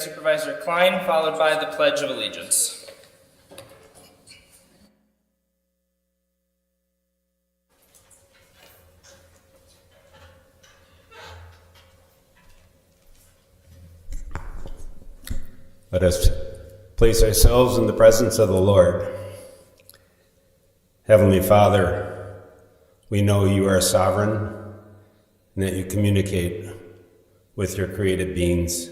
Supervisor Klein, followed by the Pledge of Allegiance. Let us place ourselves in the presence of the Lord. Heavenly Father, we know you are sovereign and that you communicate with your created beings.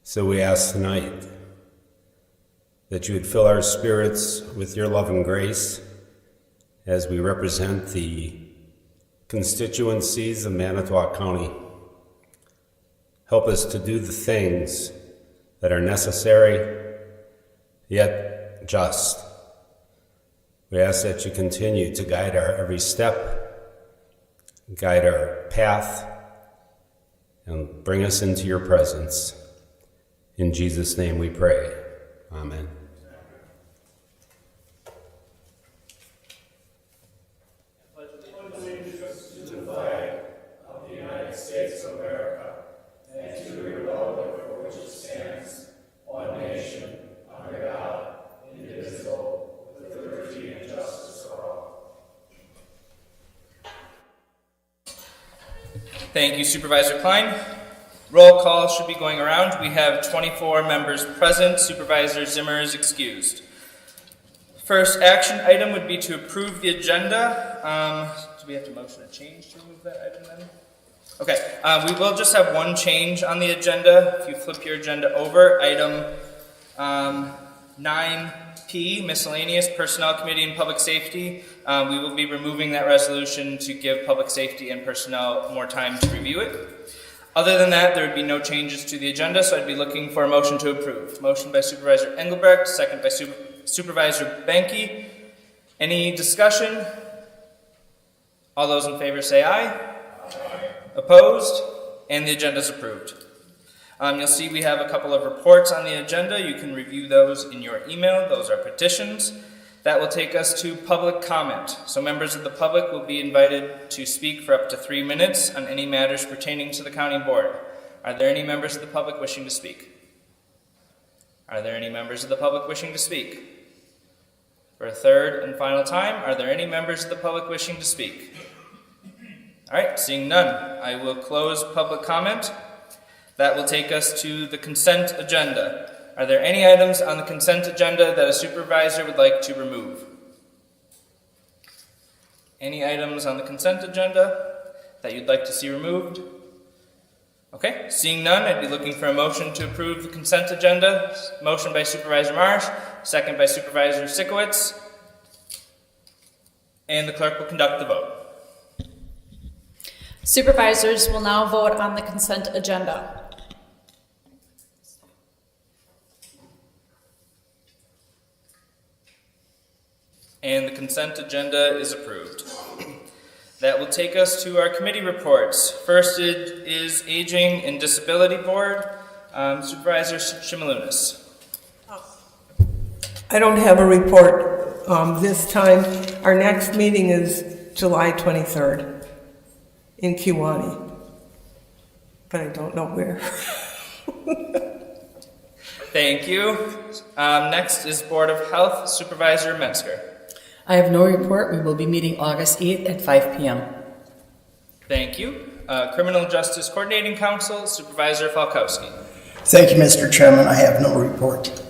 So we ask tonight that you would fill our spirits with your love and grace as we represent the constituencies of Manitowoc County. Help us to do the things that are necessary, yet just. We ask that you continue to guide our every step, guide our path, and bring us into your presence. In Jesus' name we pray. Amen. Thank you, Supervisor Klein. Roll call should be going around. We have 24 members present. Supervisor Zimmer is excused. First action item would be to approve the agenda. Do we have to motion a change to remove that item then? Okay, we will just have one change on the agenda. If you flip your agenda over, item 9P, Miscellaneous Personnel Committee and Public Safety. We will be removing that resolution to give Public Safety and Personnel more time to review it. Other than that, there would be no changes to the agenda, so I'd be looking for a motion to approve. Motion by Supervisor Engelbrecht, second by Supervisor Benke. Any discussion? All those in favor say aye. Aye. Opposed? And the agenda is approved. You'll see we have a couple of reports on the agenda. You can review those in your email. Those are petitions. That will take us to public comment. So members of the public will be invited to speak for up to 3 minutes on any matters pertaining to the county board. Are there any members of the public wishing to speak? Are there any members of the public wishing to speak? For a third and final time, are there any members of the public wishing to speak? All right, seeing none, I will close public comment. That will take us to the consent agenda. Are there any items on the consent agenda that a supervisor would like to remove? Any items on the consent agenda that you'd like to see removed? Okay, seeing none, I'd be looking for a motion to approve the consent agenda. Motion by Supervisor Marsh, second by Supervisor Sikowitz. And the clerk will conduct the vote. Supervisors will now vote on the consent agenda. And the consent agenda is approved. That will take us to our committee reports. First is Aging and Disability Board. Supervisor Shimalunas. I don't have a report this time. Our next meeting is July 23rd in Kewanee, but I don't know where. Thank you. Next is Board of Health, Supervisor Metzger. I have no report. We will be meeting August 8th at 5 p.m. Thank you. Criminal Justice Coordinating Council, Supervisor Falkowski. Thank you, Mr. Chairman. I have no report.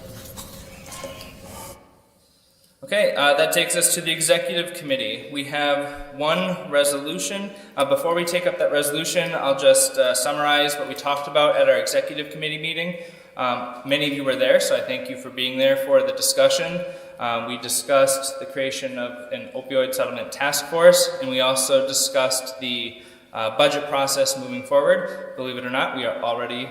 Okay, that takes us to the Executive Committee. We have one resolution. Before we take up that resolution, I'll just summarize what we talked about at our Executive Committee meeting. Many of you were there, so I thank you for being there for the discussion. We discussed the creation of an opioid settlement task force, and we also discussed the budget process moving forward. Believe it or not, we are already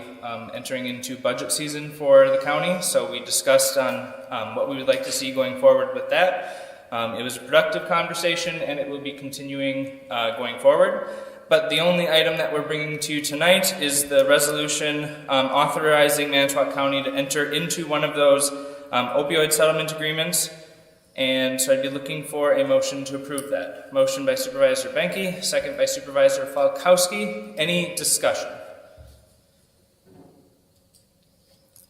entering into budget season for the county, so we discussed on what we would like to see going forward with that. It was a productive conversation, and it will be continuing going forward. But the only item that we're bringing to you tonight is the resolution authorizing Manitowoc County to enter into one of those opioid settlement agreements. And so I'd be looking for a motion to approve that. Motion by Supervisor Benke, second by Supervisor Falkowski. Any discussion?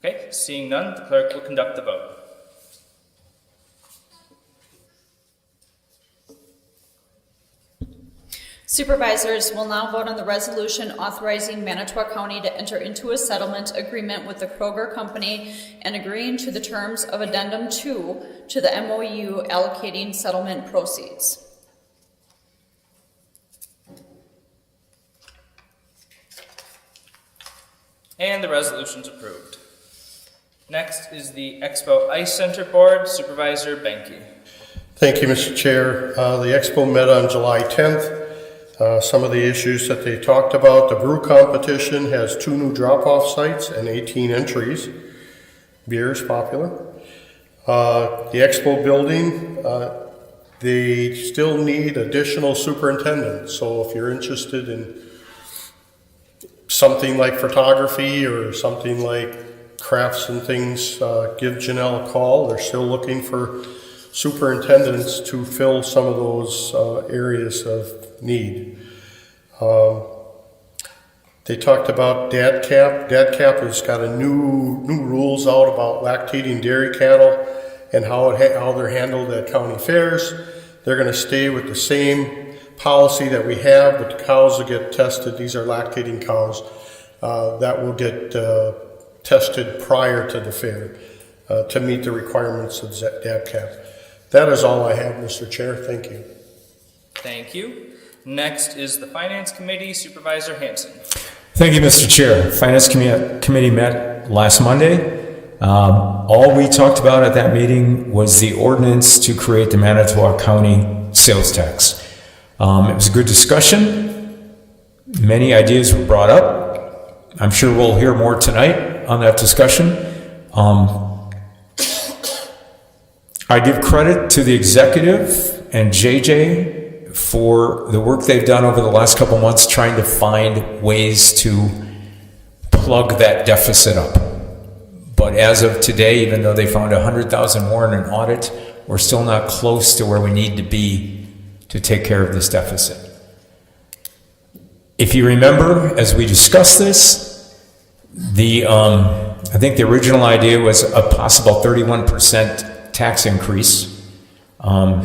Okay, seeing none, the clerk will conduct the vote. Supervisors will now vote on the resolution authorizing Manitowoc County to enter into a settlement agreement with the Kroger Company and agreeing to the terms of Addendum 2 to the MOU allocating settlement proceeds. And the resolution's approved. Next is the Expo Ice Center Board, Supervisor Benke. Thank you, Mr. Chair. The Expo met on July 10th. Some of the issues that they talked about, the brew competition has 2 new drop-off sites and 18 entries. Beer is popular. The Expo building, they still need additional superintendents. So if you're interested in something like photography or something like crafts and things, give Janelle a call. They're still looking for superintendents to fill some of those areas of need. They talked about DADCAP. DADCAP has got a new rules out about lactating dairy cattle and how they're handled at county fairs. They're going to stay with the same policy that we have, but the cows that get tested, these are lactating cows, that will get tested prior to the fair to meet the requirements of DADCAP. That is all I have, Mr. Chair. Thank you. Thank you. Next is the Finance Committee, Supervisor Hanson. Thank you, Mr. Chair. Finance Committee met last Monday. All we talked about at that meeting was the ordinance to create the Manitowoc County sales tax. It was a good discussion. Many ideas were brought up. I'm sure we'll hear more tonight on that discussion. I give credit to the executive and JJ for the work they've done over the last couple months trying to find ways to plug that deficit up. But as of today, even though they found 100,000 more in an audit, we're still not close to where we need to be to take care of this deficit. If you remember, as we discussed this, I think the original idea was a possible 31% tax increase. But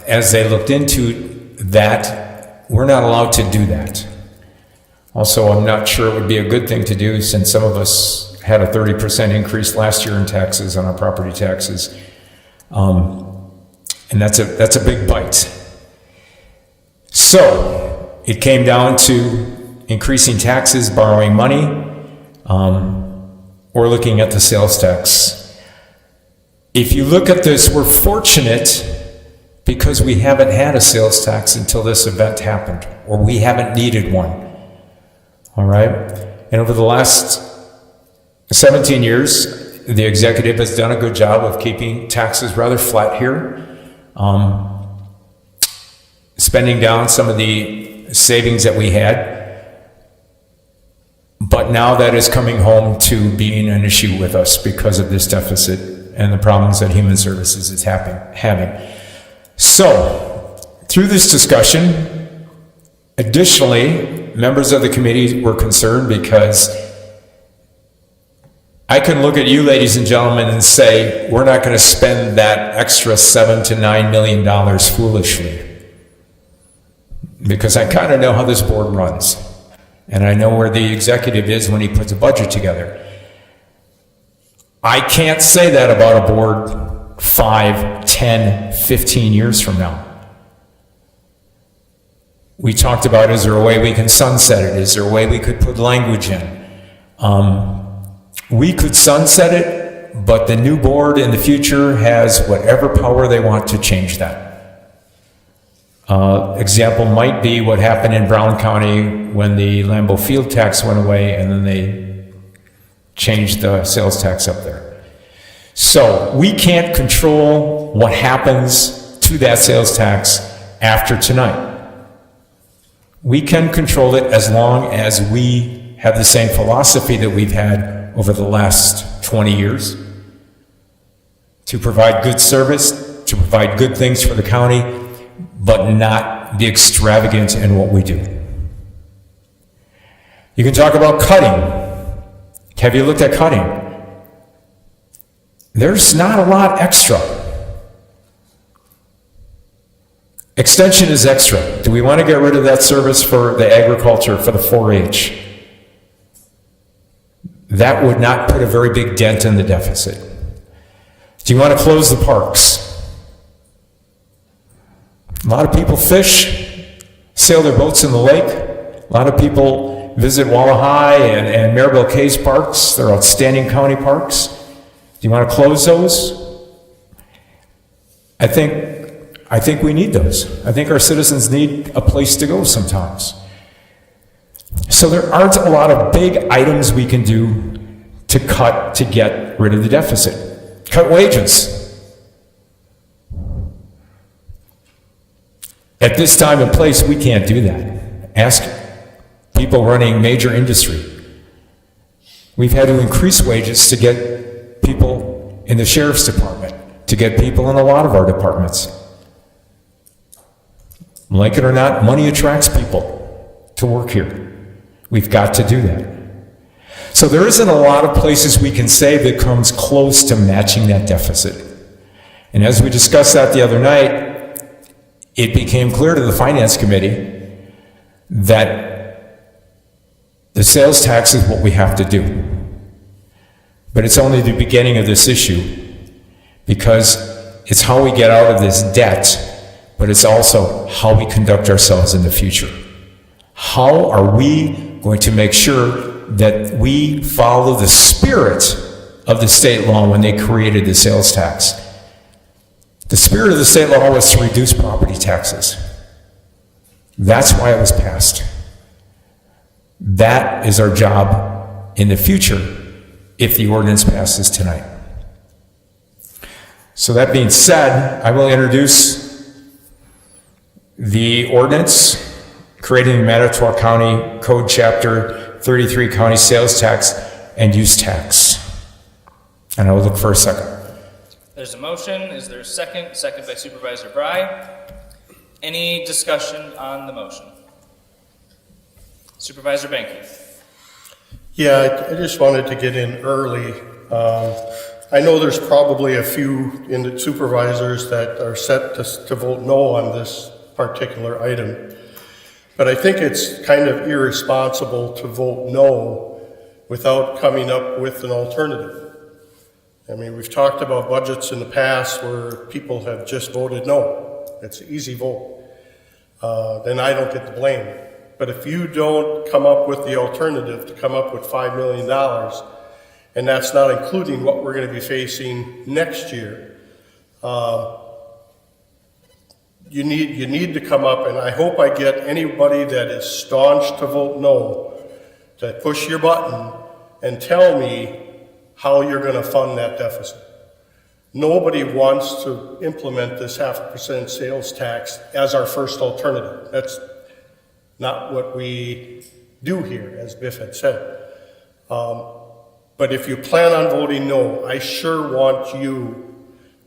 as they looked into that, we're not allowed to do that. Also, I'm not sure it would be a good thing to do since some of us had a 30% increase last year in taxes on our property taxes. And that's a big bite. So it came down to increasing taxes, borrowing money, or looking at the sales tax. If you look at this, we're fortunate because we haven't had a sales tax until this event happened, or we haven't needed one. All right? And over the last 17 years, the executive has done a good job of keeping taxes rather flat here, spending down some of the savings that we had. But now that is coming home to being an issue with us because of this deficit and the problems that Human Services is having. So, through this discussion, additionally, members of the committee were concerned because I can look at you, ladies and gentlemen, and say, we're not going to spend that extra $7 to $9 million foolishly. Because I kind of know how this board runs. And I know where the executive is when he puts a budget together. I can't say that about a board 5, 10, 15 years from now. We talked about, is there a way we can sunset it? Is there a way we could put language in? We could sunset it, but the new board in the future has whatever power they want to change that. Example might be what happened in Brown County when the Lambeau Field tax went away and then they changed the sales tax up there. So we can't control what happens to that sales tax after tonight. We can control it as long as we have the same philosophy that we've had over the last 20 years to provide good service, to provide good things for the county, but not be extravagant in what we do. You can talk about cutting Have you looked at cutting? There's not a lot extra. Extension is extra. Do we want to get rid of that service for the agriculture, for the 4-H? That would not put a very big dent in the deficit. Do you want to close the parks? A lot of people fish, sail their boats in the lake. A lot of people visit Walla High and Maribel Cays parks. They're outstanding county parks. Do you want to close those? I think we need those. I think our citizens need a place to go sometimes. So there aren't a lot of big items we can do to cut to get rid of the deficit. Cut wages. At this time and place, we can't do that. Ask people running major industry. We've had to increase wages to get people in the sheriff's department, to get people in a lot of our departments. Like it or not, money attracts people to work here. We've got to do that. So there isn't a lot of places we can say that comes close to matching that deficit. And as we discussed that the other night, it became clear to the Finance Committee that the sales tax is what we have to do. But it's only the beginning of this issue, because it's how we get out of this debt, but it's also how we conduct ourselves in the future. How are we going to make sure that we follow the spirit of the state law when they created the sales tax? The spirit of the state law was to reduce property taxes. That's why it was passed. That is our job in the future if the ordinance passes tonight. So that being said, I will introduce the ordinance creating the Manitowoc County Code Chapter 33 County Sales Tax and Use Tax. And I will look for a second. There's a motion. Is there a second? Second by Supervisor Bry. Any discussion on the motion? Supervisor Banky. Yeah, I just wanted to get in early. I know there's probably a few in the supervisors that are set to vote no on this particular item. But I think it's kind of irresponsible to vote no without coming up with an alternative. I mean, we've talked about budgets in the past where people have just voted no. It's an easy vote. Then I don't get the blame. But if you don't come up with the alternative to come up with $5 million, and that's not including what we're going to be facing next year, you need to come up, and I hope I get anybody that is staunch to vote no to push your button and tell me how you're going to fund that deficit. Nobody wants to implement this 0.5% sales tax as our first alternative. That's not what we do here, as Biff had said. But if you plan on voting no, I sure want you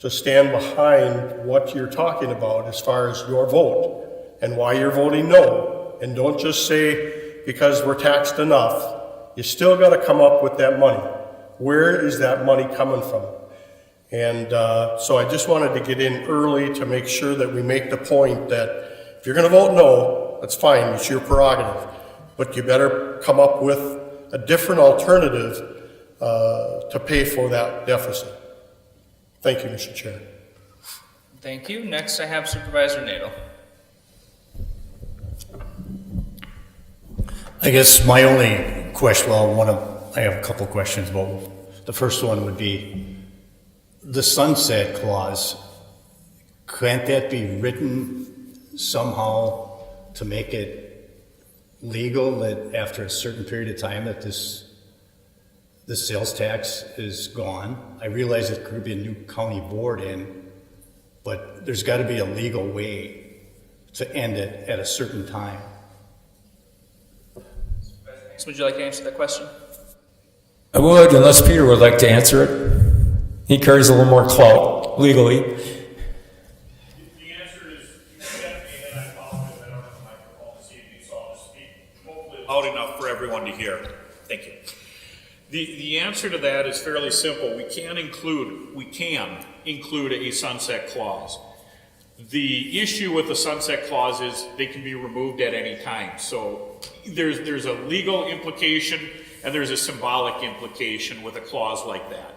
to stand behind what you're talking about as far as your vote and why you're voting no. And don't just say, because we're taxed enough. You still got to come up with that money. Where is that money coming from? And so I just wanted to get in early to make sure that we make the point that if you're going to vote no, that's fine, it's your prerogative. But you better come up with a different alternative to pay for that deficit. Thank you, Mr. Chair. Thank you. Next, I have Supervisor Nadel. I guess my only question, I have a couple of questions, but the first one would be the sunset clause. Can't that be written somehow to make it legal that after a certain period of time that this sales tax is gone? I realize it could be a new county board in, but there's got to be a legal way to end it at a certain time. Would you like to answer that question? I would, unless Peter would like to answer it. He carries a little more clout legally. The answer is you can't be, and I apologize, I don't have a microphone this evening, so I'll just speak hopefully loud enough for everyone to hear. Thank you. The answer to that is fairly simple. We can include a sunset clause. The issue with the sunset clause is they can be removed at any time. So there's a legal implication and there's a symbolic implication with a clause like that.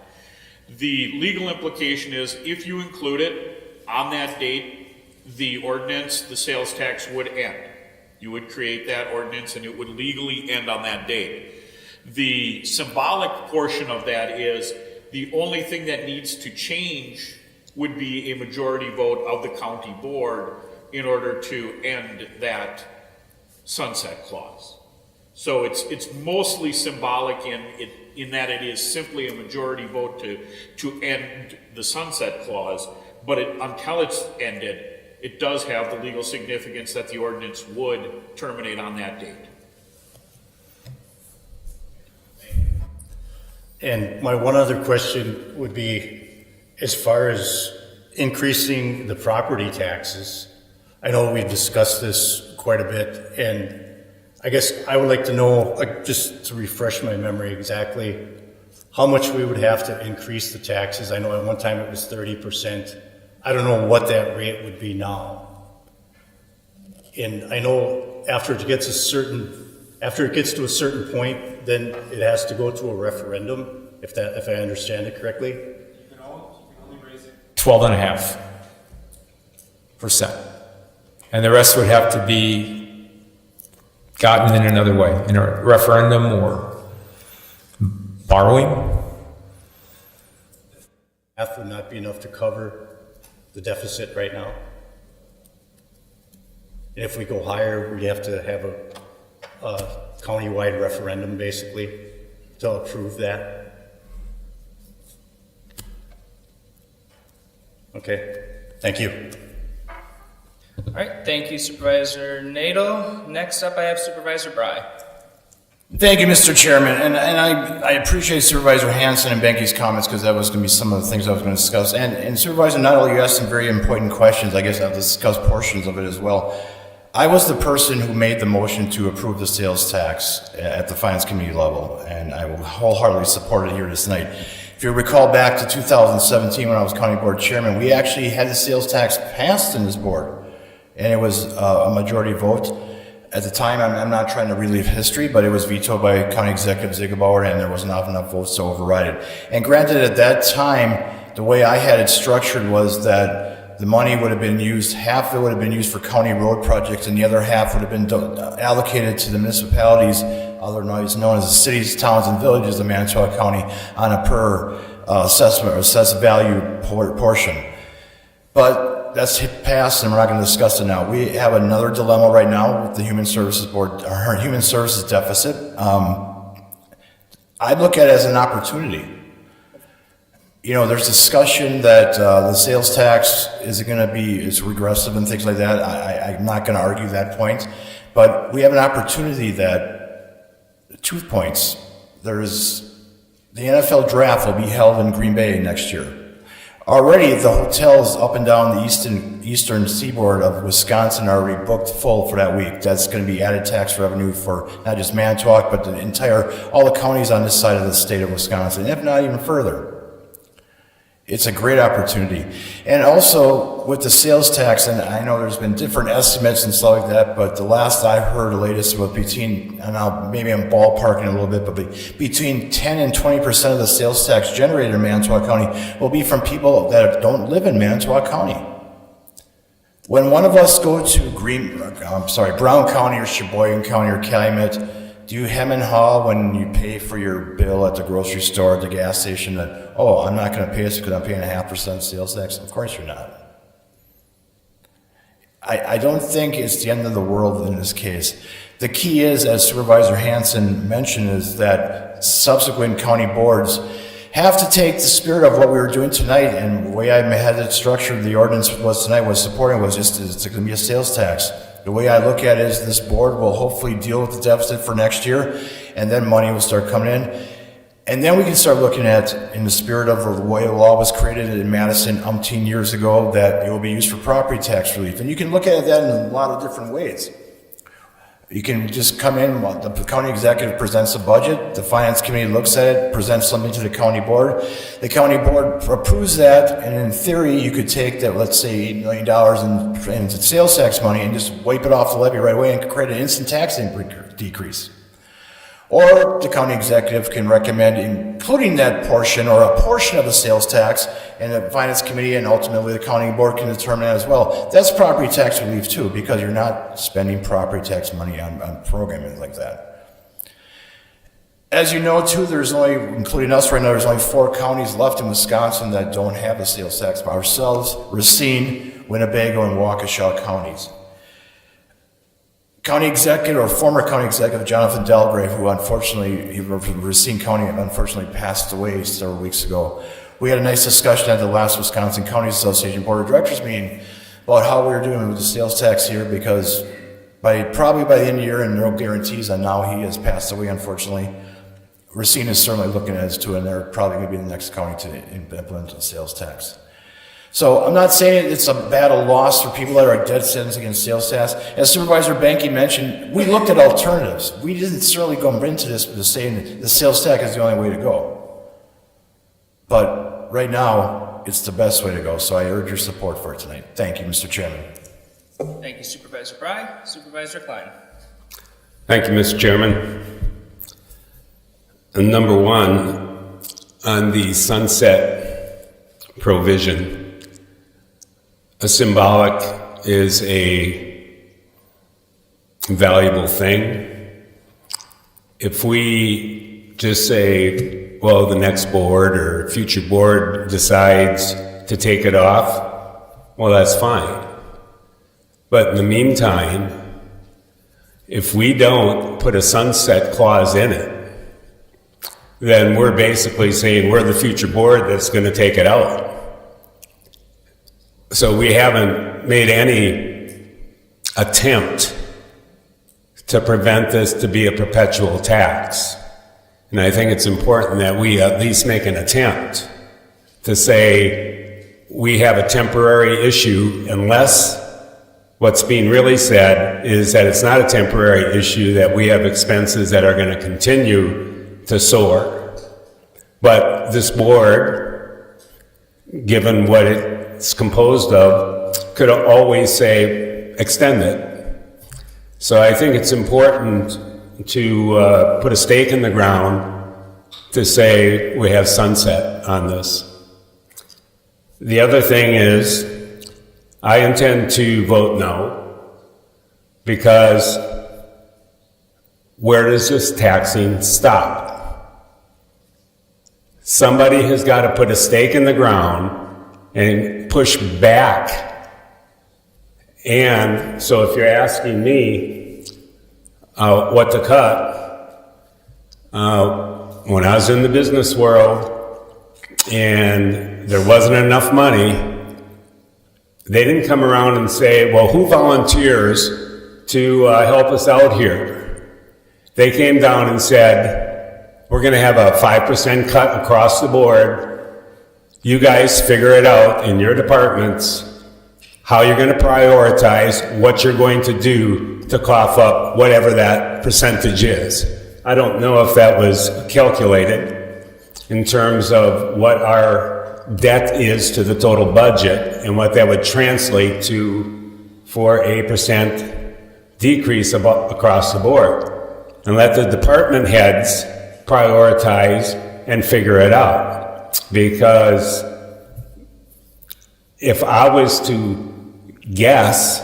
The legal implication is if you include it on that date, the ordinance, the sales tax would end. You would create that ordinance and it would legally end on that date. The symbolic portion of that is the only thing that needs to change would be a majority vote of the county board in order to end that sunset clause. So it's mostly symbolic in that it is simply a majority vote to end the sunset clause, but until it's ended, it does have the legal significance that the ordinance would terminate on that date. And my one other question would be, as far as increasing the property taxes, I know we've discussed this quite a bit, and I guess I would like to know, just to refresh my memory exactly, how much we would have to increase the taxes. I know at one time it was 30%. I don't know what that rate would be now. And I know after it gets to a certain point, then it has to go to a referendum, if I understand it correctly. 12.5%. And the rest would have to be gotten in another way, in a referendum or borrowing. Half would not be enough to cover the deficit right now. And if we go higher, we'd have to have a county-wide referendum, basically, to approve that. Okay, thank you. All right, thank you, Supervisor Nadel. Next up, I have Supervisor Bry. Thank you, Mr. Chairman, and I appreciate Supervisor Hanson and Benke's comments because that was going to be some of the things I was going to discuss. And Supervisor Nadel, you asked some very important questions. I guess I'll discuss portions of it as well. I was the person who made the motion to approve the sales tax at the Finance Committee level, and I will wholeheartedly support it here tonight. If you recall back to 2017 when I was County Board Chairman, we actually had the sales tax passed in this board, and it was a majority vote. At the time, I'm not trying to relive history, but it was vetoed by County Executive Ziegabauer, and there wasn't enough votes to override it. And granted, at that time, the way I had it structured was that the money would have been used, half of it would have been used for county road projects, and the other half would have been allocated to the municipalities, otherwise known as the cities, towns, and villages of Manitowoc County, on a per assessment or assessed value portion. But that's passed, and we're not going to discuss it now. We have another dilemma right now with the Human Services Board, our Human Services deficit. I look at it as an opportunity. You know, there's discussion that the sales tax is going to be regressive and things like that. I'm not going to argue that point, but we have an opportunity that 2 points. There's the NFL draft will be held in Green Bay next year. Already, the hotels up and down the eastern seaboard of Wisconsin are already booked full for that week. That's going to be added tax revenue for not just Manitowoc, but all the counties on this side of the state of Wisconsin, if not even further. It's a great opportunity. And also, with the sales tax, and I know there's been different estimates and stuff like that, but the last I heard, the latest was maybe I'm ballparking a little bit, but between 10 and 20% of the sales tax generated in Manitowoc County will be from people that don't live in Manitowoc County. When one of us go to Brown County or Sheboygan County or Calumet, do you hem and haw when you pay for your bill at the grocery store, at the gas station, that, oh, I'm not going to pay this because I'm paying 0.5% sales tax? Of course you're not. I don't think it's the end of the world in this case. The key is, as Supervisor Hanson mentioned, is that subsequent county boards have to take the spirit of what we were doing tonight, and the way I had it structured, the ordinance was tonight was supporting was just it's going to be a sales tax. The way I look at it is this board will hopefully deal with the deficit for next year, and then money will start coming in. And then we can start looking at, in the spirit of the way the law was created in Madison umpteen years ago, that it will be used for property tax relief. And you can look at that in a lot of different ways. You can just come in, the county executive presents a budget, the finance committee looks at it, presents something to the county board. The county board approves that, and in theory, you could take that, let's say, $8 million in sales tax money and just wipe it off the levy right away and create an instant tax decrease. Or the county executive can recommend including that portion or a portion of the sales tax, and the finance committee and ultimately the county board can determine that as well. That's property tax relief too, because you're not spending property tax money on programming like that. As you know too, there's only, including us right now, there's only 4 counties left in Wisconsin that don't have a sales tax. Ourselves, Racine, Winnebago, and Waukesha counties. County executive, or former county executive, Jonathan Delgrave, who unfortunately, he was from Racine County and unfortunately passed away several weeks ago. We had a nice discussion at the last Wisconsin County Association Board of Directors meeting about how we were doing with the sales tax here, because probably by the end of the year, and no guarantees on now, he has passed away unfortunately. Racine is certainly looking at us too, and they're probably going to be the next county to implement the sales tax. So I'm not saying it's a battle lost for people that are dead set against sales tax. As Supervisor Banky mentioned, we looked at alternatives. We didn't certainly go into this with saying the sales tax is the only way to go. But right now, it's the best way to go. So I urge your support for it tonight. Thank you, Mr. Chairman. Thank you, Supervisor Fry. Supervisor Klein. Thank you, Mr. Chairman. And number 1, on the sunset provision, a symbolic is a valuable thing. If we just say, well, the next board or future board decides to take it off, well, that's fine. But in the meantime, if we don't put a sunset clause in it, then we're basically saying we're the future board that's going to take it out. So we haven't made any attempt to prevent this to be a perpetual tax. And I think it's important that we at least make an attempt to say we have a temporary issue, unless what's being really said is that it's not a temporary issue, that we have expenses that are going to continue to soar. But this board, given what it's composed of, could always say extend it. So I think it's important to put a stake in the ground to say we have sunset on this. The other thing is, I intend to vote no, because where does this taxing stop? Somebody has got to put a stake in the ground and push back. And so if you're asking me what to cut, when I was in the business world and there wasn't enough money, they didn't come around and say, well, who volunteers to help us out here? They came down and said, we're going to have a 5% cut across the board. You guys figure it out in your departments, how you're going to prioritize, what you're going to do to cough up whatever that percentage is. I don't know if that was calculated in terms of what our debt is to the total budget and what that would translate to for a % decrease across the board. And let the department heads prioritize and figure it out. Because if I was to guess,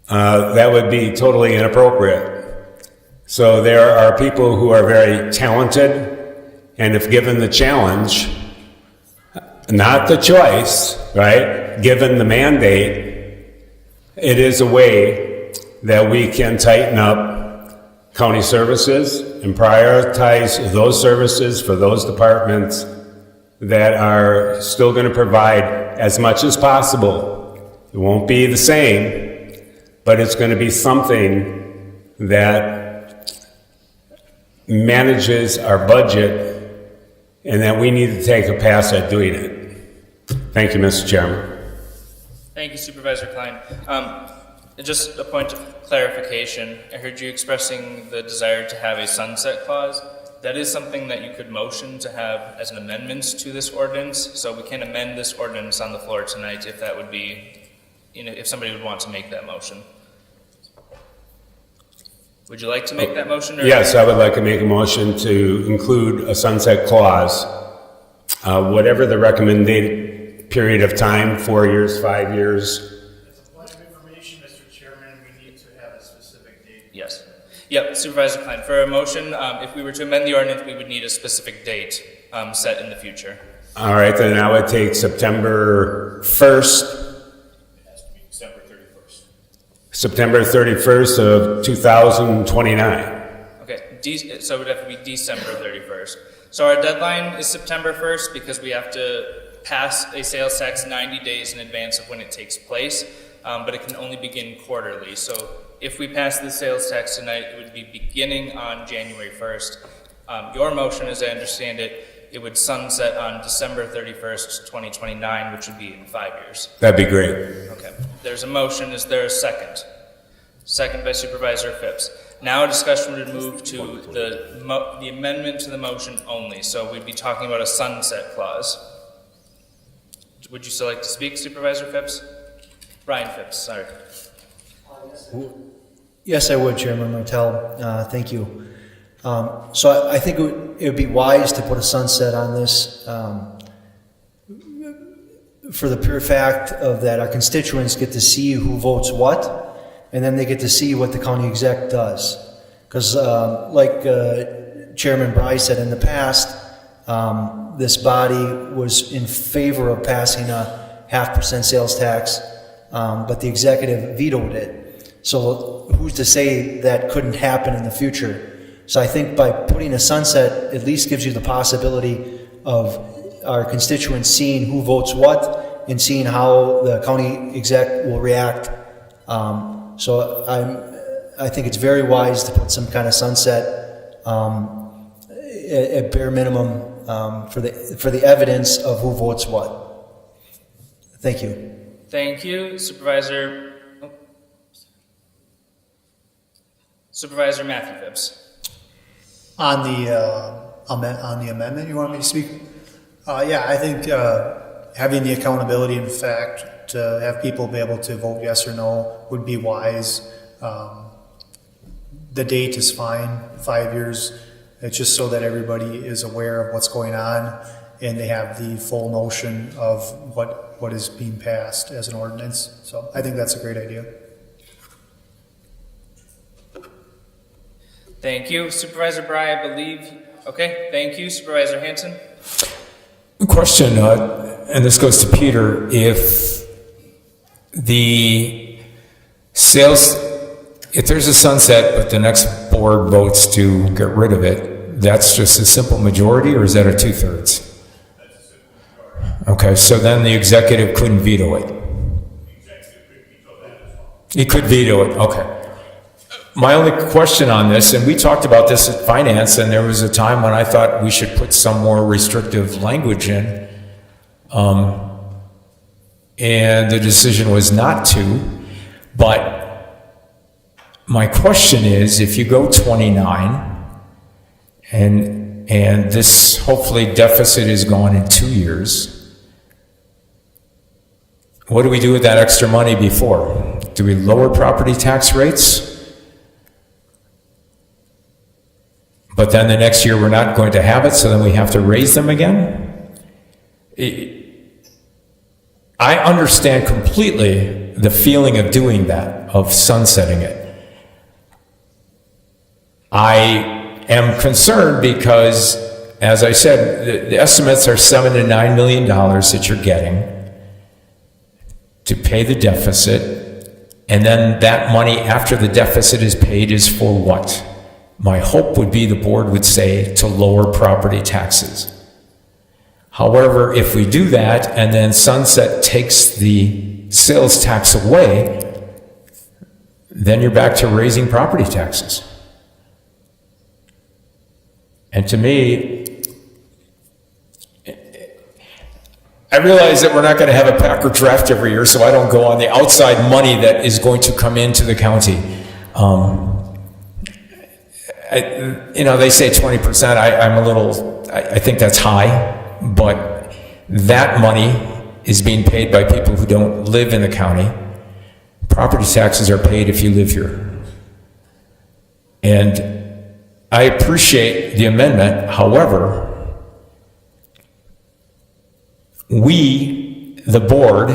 that would be totally inappropriate. So there are people who are very talented, and if given the challenge, not the choice, right? Given the mandate, it is a way that we can tighten up county services and prioritize those services for those departments that are still going to provide as much as possible. It won't be the same, but it's going to be something that manages our budget and that we need to take a pass at doing it. Thank you, Mr. Chairman. Thank you, Supervisor Klein. Just a point of clarification. I heard you expressing the desire to have a sunset clause. That is something that you could motion to have as an amendment to this ordinance. So we can amend this ordinance on the floor tonight if that would be, if somebody would want to make that motion. Would you like to make that motion? Or Yes, I would like to make a motion to include a sunset clause. Whatever the recommended period of time, 4 years, 5 years. Yes. Yep, Supervisor Klein. For a motion, if we were to amend the ordinance, we would need a specific date set in the future. All right, then I would take September 1st. It has to be December 31st. September 31st of 2029. Okay, so it would have to be December 31st. So our deadline is September 1st because we have to pass a sales tax 90 days in advance of when it takes place, but it can only begin quarterly. So if we pass the sales tax tonight, it would be beginning on January 1st. Your motion, as I understand it, it would sunset on December 31st, 2029, which would be in 5 years. That'd be great. Okay. There's a motion. Is there a second? Second by Supervisor Phipps. Now a discussion would move to the amendment to the motion only. So we'd be talking about a sunset clause. Would you still like to speak, Supervisor Phipps? Brian Phipps, sorry. Yes, I would, Chairman Martell. Thank you. So I think it would be wise to put a sunset on this for the pure fact of that our constituents get to see who votes what, and then they get to see what the county exec does. Because like Chairman Bry said in the past, this body was in favor of passing a 0.5% sales tax, but the executive vetoed it. So who's to say that couldn't happen in the future? So I think by putting a sunset at least gives you the possibility of our constituents seeing who votes what and seeing how the county exec will react. So I think it's very wise to put some kind of sunset at bare minimum for the evidence of who votes what. Thank you. Thank you, Supervisor Matthew Phipps. On the amendment, you want me to speak? Yeah, I think having the accountability, in fact, to have people be able to vote yes or no would be wise. The date is fine, 5 years. It's just so that everybody is aware of what's going on and they have the full notion of what is being passed as an ordinance. So I think that's a great idea. Thank you. Supervisor Bry, I believe. Okay, thank you. Supervisor Hanson. Question, and this goes to Peter. If the sales, if there's a sunset, but the next board votes to get rid of it, that's just a simple majority, or is that a 2/3? Okay, so then the executive couldn't veto it. He could veto it, okay. My only question on this, and we talked about this at finance, and there was a time when I thought we should put some more restrictive language in, and the decision was not to. But my question is, if you go 29, and this hopefully deficit is gone in 2 years, what do we do with that extra money before? Do we lower property tax rates? But then the next year we're not going to have it, so then we have to raise them again? I understand completely the feeling of doing that, of sunsetting it. I am concerned because, as I said, the estimates are $7 to $9 million that you're getting to pay the deficit, and then that money after the deficit is paid is for what? My hope would be the board would say to lower property taxes. However, if we do that and then sunset takes the sales tax away, then you're back to raising property taxes. And to me, I realize that we're not going to have a Packer draft every year, so I don't go on the outside money that is going to come into the county. They say 20%. I think that's high, but that money is being paid by people who don't live in the county. Property taxes are paid if you live here. And I appreciate the amendment. However, we, the board,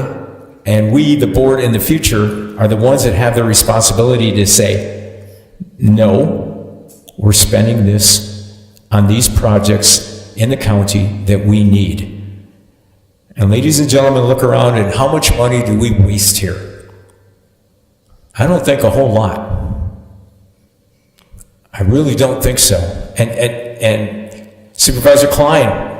and we, the board in the future, are the ones that have the responsibility to say, no, we're spending this on these projects in the county that we need. And ladies and gentlemen, look around and how much money do we waste here? I don't think a whole lot. I really don't think so. And Supervisor Klein,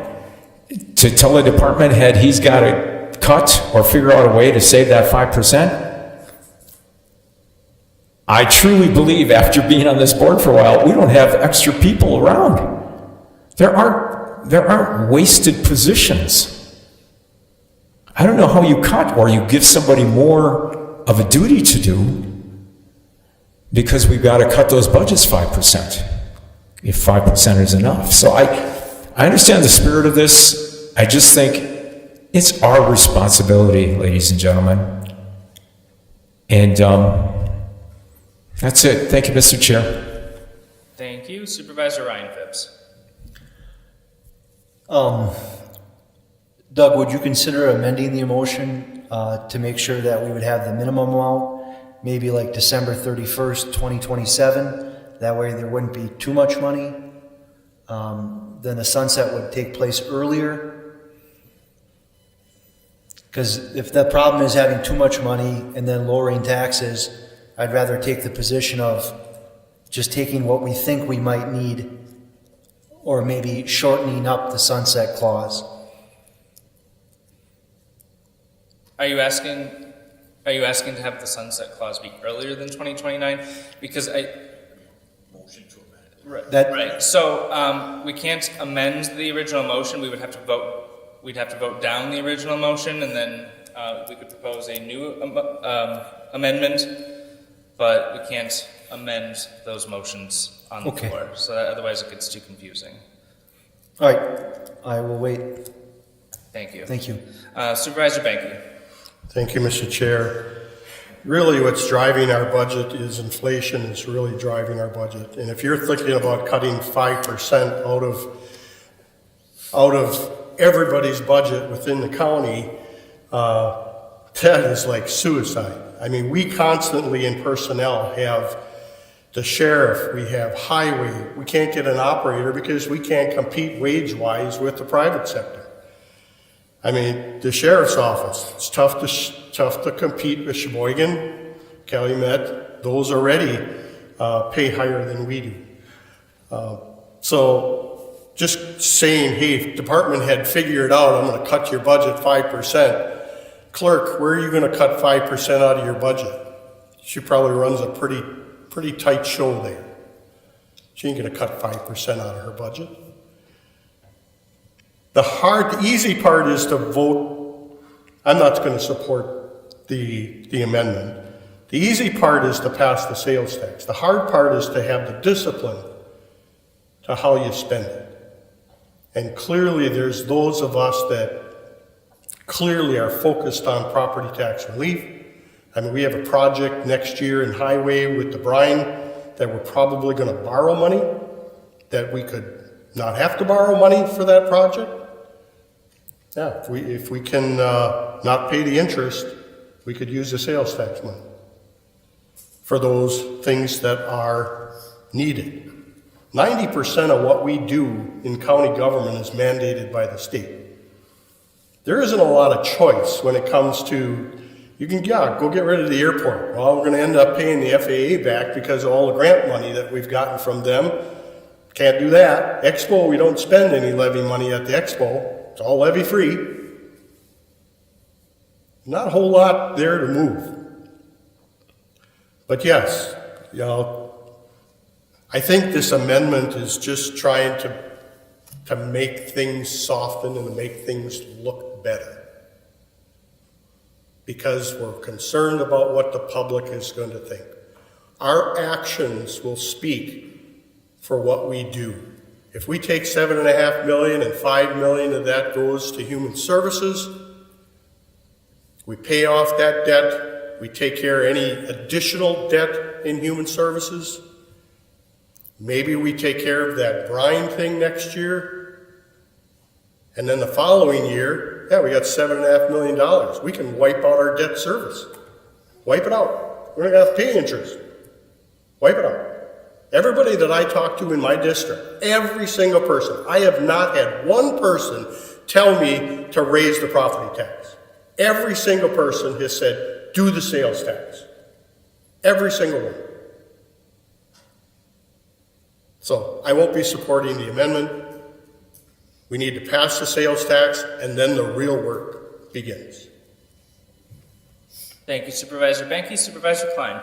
to tell a department head he's got to cut or figure out a way to save that 5%, I truly believe after being on this board for a while, we don't have extra people around. There aren't wasted positions. I don't know how you cut or you give somebody more of a duty to do, because we've got to cut those budgets 5%, if 5% is enough. So I understand the spirit of this. I just think it's our responsibility, ladies and gentlemen. And that's it. Thank you, Mr. Chair. Thank you. Supervisor Ryan Phipps. Doug, would you consider amending the motion to make sure that we would have the minimum amount, maybe like December 31st, 2027? That way there wouldn't be too much money. Then the sunset would take place earlier. Because if the problem is having too much money and then lowering taxes, I'd rather take the position of just taking what we think we might need, or maybe shortening up the sunset clause. Are you asking to have the sunset clause be earlier than 2029? Because motion to amend. Right. So we can't amend the original motion. We would have to vote. We'd have to vote down the original motion, and then we could propose a new amendment. But we can't amend those motions on the floor. So that, otherwise, it gets too confusing. All right. I will wait. Thank you. Thank you. Supervisor Banky. Thank you, Mr. Chair. Really, what's driving our budget is inflation is really driving our budget. And if you're thinking about cutting 5% out of everybody's budget within the county, that is like suicide. I mean, we constantly in personnel have the sheriff, we have highway, we can't get an operator because we can't compete wage-wise with the private sector. I mean, the sheriff's office, it's tough to compete with Sheboygan, Calumet. Those already pay higher than we do. So just saying, hey, department head, figure it out, I'm going to cut your budget 5%. Clerk, where are you going to cut 5% out of your budget? She probably runs a pretty tight show there. She ain't going to cut 5% out of her budget. The easy part is to vote. I'm not going to support the amendment. The easy part is to pass the sales tax. The hard part is to have the discipline to how you spend it. And clearly there's those of us that clearly are focused on property tax relief. I mean, we have a project next year in highway with the brine that we're probably going to borrow money, that we could not have to borrow money for that project. Yeah, if we can not pay the interest, we could use the sales tax money for those things that are needed. 90% of what we do in county government is mandated by the state. There isn't a lot of choice when it comes to, you can, go get rid of the airport. Well, we're going to end up paying the FAA back because of all the grant money that we've gotten from them. Can't do that. Expo, we don't spend any levy money at the Expo. It's all levy free. Not a whole lot there to move. But yes, I think this amendment is just trying to make things soften and to make things look better. because we're concerned about what the public is going to think. Our actions will speak for what we do. If we take $7.5 million and $5 million of that goes to human services, we pay off that debt, we take care of any additional debt in human services. Maybe we take care of that brine thing next year. And then the following year, yeah, we got $7.5 million. We can wipe out our debt service. Wipe it out. We're not going to have to pay interest. Wipe it out. Everybody that I talk to in my district, every single person, I have not had one person tell me to raise the property tax. Every single person has said, do the sales tax. Every single one. So I won't be supporting the amendment. We need to pass the sales tax, and then the real work begins. Thank you, Supervisor Benke. Supervisor Klein.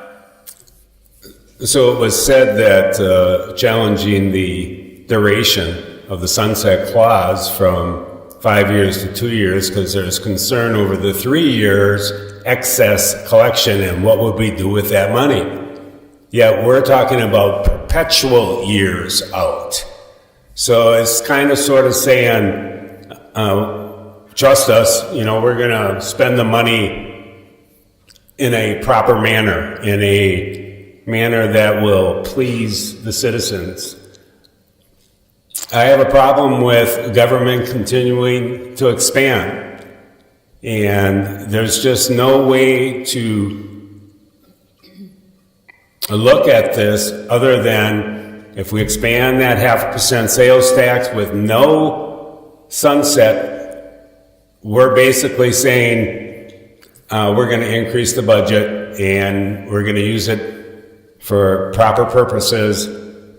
So it was said that challenging the duration of the sunset clause from 5 years to 2 years, because there's concern over the 3 years excess collection and what would we do with that money. Yet we're talking about perpetual years out. So it's kind of sort of saying, trust us, we're going to spend the money in a proper manner, in a manner that will please the citizens. I have a problem with government continuing to expand. And there's just no way to look at this other than if we expand that 0.5% sales tax with no sunset, we're basically saying we're going to increase the budget and we're going to use it for proper purposes,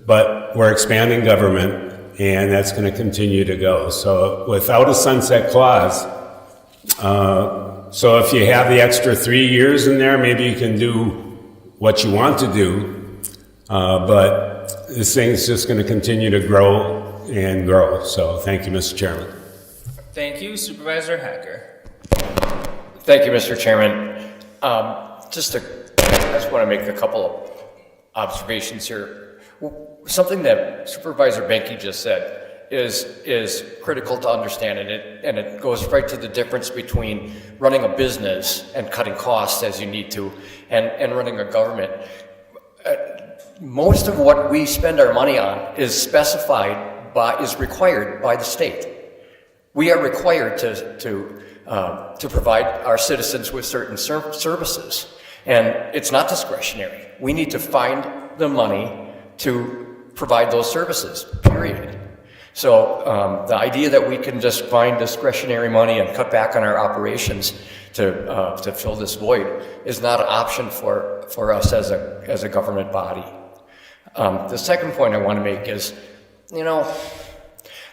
but we're expanding government and that's going to continue to go. So without a sunset clause, so if you have the extra 3 years in there, maybe you can do what you want to do, but this thing's just going to continue to grow and grow. So thank you, Mr. Chairman. Thank you, Supervisor Hacker. Thank you, Mr. Chairman. I just want to make a couple of observations here. Something that Supervisor Benke just said is critical to understand, and it goes right to the difference between running a business and cutting costs as you need to, and running a government. Most of what we spend our money on is required by the state. We are required to provide our citizens with certain services, and it's not discretionary. We need to find the money to provide those services, period. So the idea that we can just find discretionary money and cut back on our operations to fill this void is not an option for us as a government body. The second point I want to make is,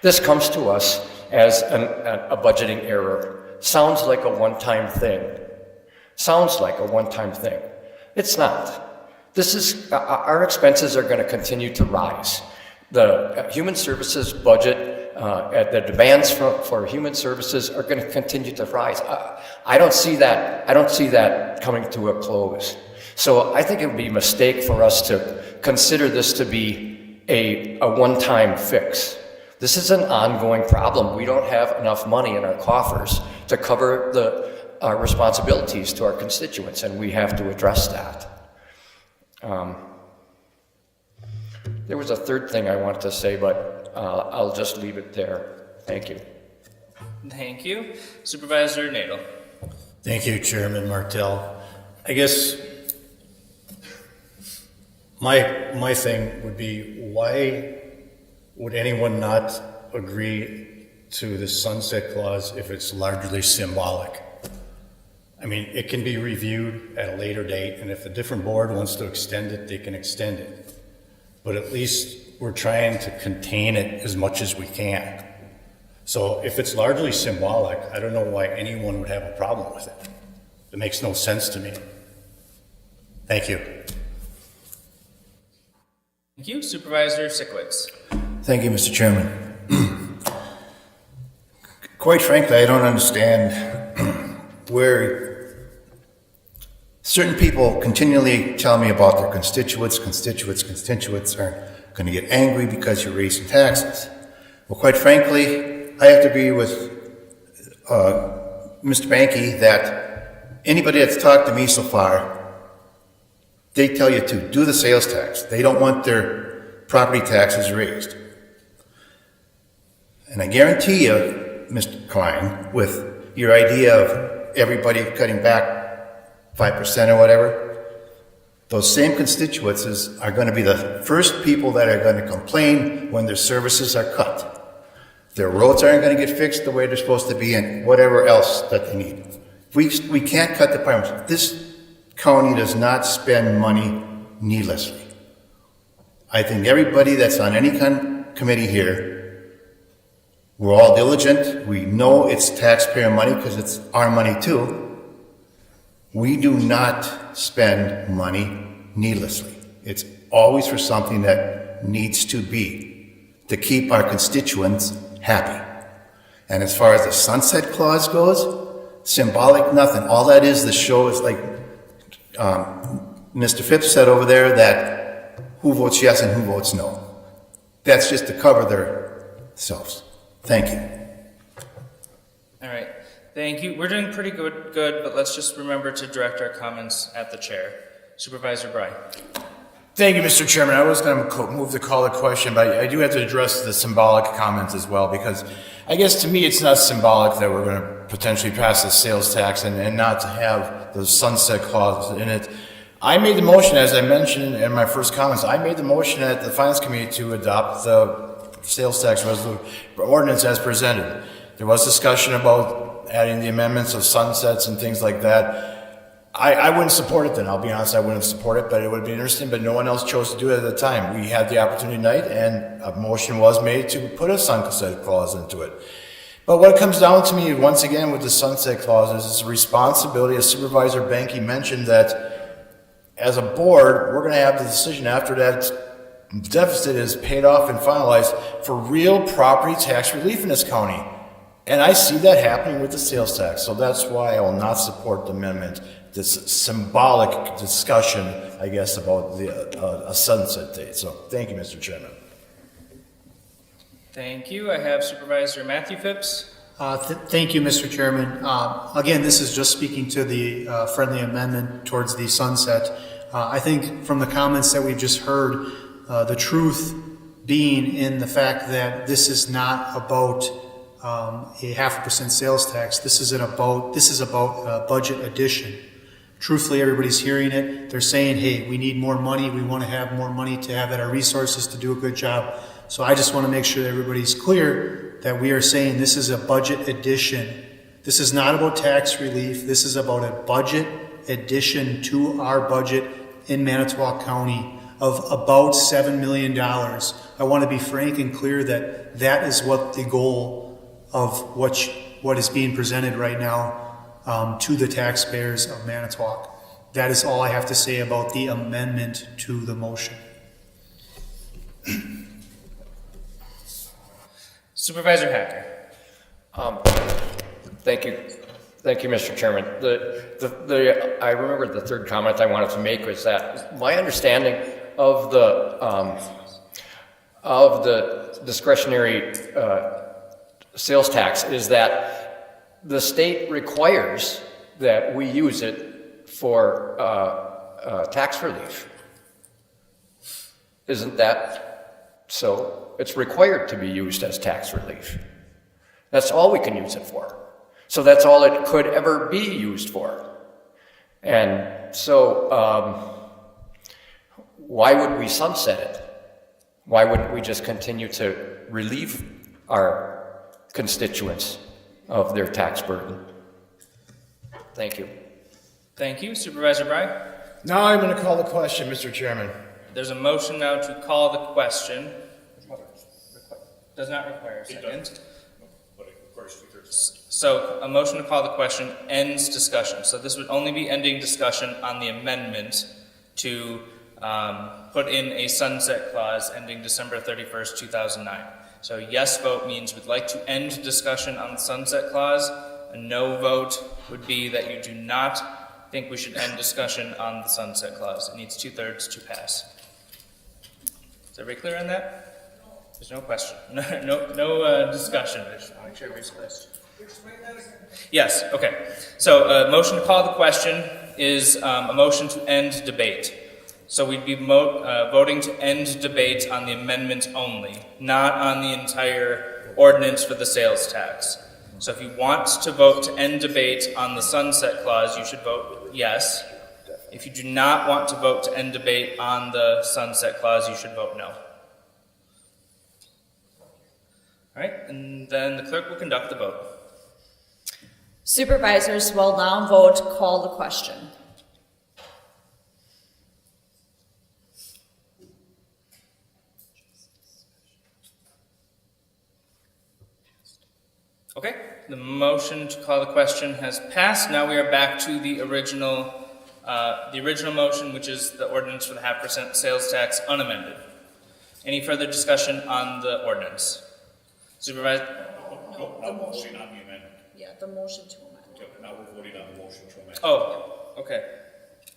this comes to us as a budgeting error. Sounds like a one-time thing. It's not. Our expenses are going to continue to rise. The human services budget, the demands for human services are going to continue to rise. I don't see that coming to a close. So I think it would be a mistake for us to consider this to be a one-time fix. This is an ongoing problem. We don't have enough money in our coffers to cover our responsibilities to our constituents, and we have to address that. There was a third thing I wanted to say, but I'll just leave it there. Thank you. Thank you. Supervisor Nadel. Thank you, Chairman Martell. I guess my thing would be, why would anyone not agree to the sunset clause if it's largely symbolic? I mean, it can be reviewed at a later date, and if a different board wants to extend it, they can extend it. But at least we're trying to contain it as much as we can. So if it's largely symbolic, I don't know why anyone would have a problem with it. It makes no sense to me. Thank you. Thank you. Supervisor Sikowitz. Thank you, Mr. Chairman. Quite frankly, I don't understand where Certain people continually tell me about their constituents are going to get angry because you're raising taxes. Well, quite frankly, I have to agree with Mr. Banky that anybody that's talked to me so far, they tell you to do the sales tax. They don't want their property taxes raised. And I guarantee you, Mr. Klein, with your idea of everybody cutting back 5% or whatever, those same constituencies are going to be the first people that are going to complain when their services are cut. Their roads aren't going to get fixed the way they're supposed to be, and whatever else that they need. We can't cut the departments. This county does not spend money needlessly. I think everybody that's on any committee here, we're all diligent. We know it's taxpayer money because it's our money too. We do not spend money needlessly. It's always for something that needs to be to keep our constituents happy. And as far as the sunset clause goes, symbolic, nothing. All that is, the show is like Mr. Phipps said over there, that who votes yes and who votes no. That's just to cover their selves. Thank you. All right. Thank you. We're doing pretty good, but let's just remember to direct our comments at the chair. Supervisor Bry. Thank you, Mr. Chairman. I was going to move to call the question, but I do have to address the symbolic comments as well, because I guess to me it's not symbolic that we're going to potentially pass the sales tax and not to have the sunset clause in it. I made the motion, as I mentioned in my first comments, I made the motion at the Finance Committee to adopt the sales tax ordinance as presented. There was discussion about adding the amendments of sunsets and things like that. I wouldn't support it then, I'll be honest, I wouldn't support it, but it would be interesting, but no one else chose to do it at the time. We had the opportunity tonight, and a motion was made to put a sunset clause into it. But what it comes down to me, once again, with the sunset clause is the responsibility, as Supervisor Banky mentioned, that as a board, we're going to have the decision after that deficit is paid off and finalized for real property tax relief in this county. And I see that happening with the sales tax. So that's why I will not support the amendment. This symbolic discussion, I guess, about a sunset date. So thank you, Mr. Chairman. Thank you. I have Supervisor Matthew Phipps. Thank you, Mr. Chairman. Again, this is just speaking to the friendly amendment towards the sunset. I think from the comments that we've just heard, the truth being in the fact that this is not about a 0.5% sales tax. This is about budget addition. Truthfully, everybody's hearing it. They're saying, hey, we need more money. We want to have more money to have at our resources to do a good job. So I just want to make sure that everybody's clear that we are saying this is a budget addition. This is not about tax relief. This is about a budget addition to our budget in Manitowoc County of about $7 million. I want to be frank and clear that that is what the goal of what is being presented right now to the taxpayers of Manitowoc. That is all I have to say about the amendment to the motion. Supervisor Hacker. Thank you, Mr. Chairman. I remember the third comment I wanted to make was that my understanding of the discretionary sales tax is that the state requires that we use it for tax relief. Isn't that so? It's required to be used as tax relief. That's all we can use it for. So that's all it could ever be used for. And so why would we sunset it? Why wouldn't we just continue to relieve our constituents of their tax burden? Thank you. Thank you. Supervisor Bry? Now I'm going to call the question, Mr. Chairman. There's a motion now to call the question. Does not require a second. So a motion to call the question ends discussion. So this would only be ending discussion on the amendment to put in a sunset clause ending December 31st, 2009. So a yes vote means we'd like to end discussion on the sunset clause. A no vote would be that you do not I think we should end discussion on the sunset clause. It needs 2/3 to pass. Is everybody clear on that? There's no question. No discussion. I just want to make sure everybody's clear. Yes, okay. So a motion to call the question is a motion to end debate. So we'd be voting to end debate on the amendment only, not on the entire ordinance for the sales tax. So if you want to vote to end debate on the sunset clause, you should vote yes. If you do not want to vote to end debate on the sunset clause, you should vote no. All right, and then the clerk will conduct the vote. Supervisors will now vote to call the question. Okay, the motion to call the question has passed. Now we are back to the original motion, which is the ordinance for the 0.5% sales tax unamended. Any further discussion on the ordinance? Supervisor? No motion on the amendment. Yeah, the motion to amend. Now we're voting on the motion to amend. Oh, okay.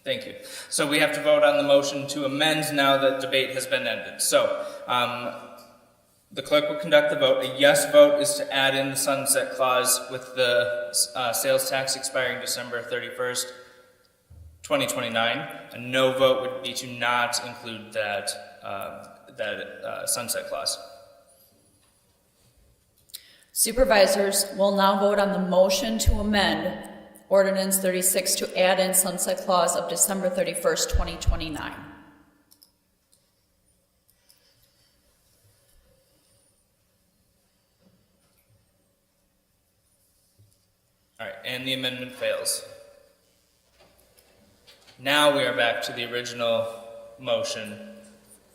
Thank you. So we have to vote on the motion to amend now that debate has been ended. So, the clerk will conduct the vote. A yes vote is to add in the sunset clause with the sales tax expiring December 31st, 2029. A no vote would be to not include that sunset clause. Supervisors will now vote on the motion to amend Ordinance 36 to add in sunset clause of December 31st, 2029. All right, and the amendment fails. Now we are back to the original motion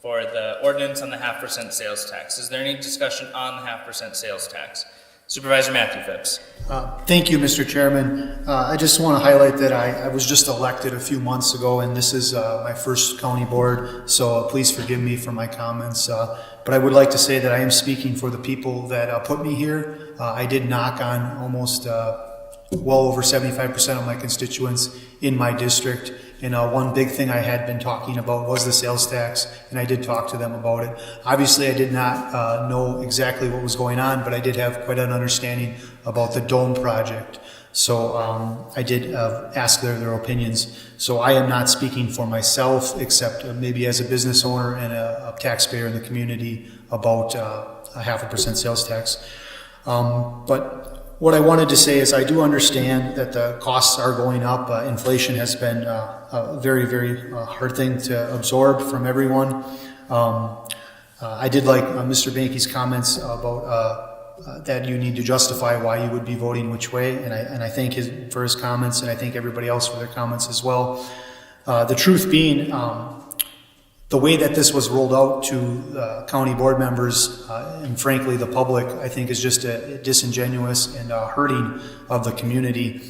for the ordinance on the 0.5% sales tax. Is there any discussion on the 0.5% sales tax? Supervisor Matthew Phipps. Thank you, Mr. Chairman. I just want to highlight that I was just elected a few months ago, and this is my first county board, so please forgive me for my comments. But I would like to say that I am speaking for the people that put me here. I did knock on almost well over 75% of my constituents in my district. And one big thing I had been talking about was the sales tax, and I did talk to them about it. Obviously, I did not know exactly what was going on, but I did have quite an understanding about the dome project. So I did ask their opinions. So I am not speaking for myself, except maybe as a business owner and a taxpayer in the community about a 0.5% sales tax. But what I wanted to say is I do understand that the costs are going up. Inflation has been a very, very hard thing to absorb from everyone. I did like Mr. Banky's comments about that you need to justify why you would be voting which way, and I thank him for his comments, and I thank everybody else for their comments as well. The truth being, the way that this was rolled out to county board members and frankly the public, I think is just disingenuous and hurting of the community.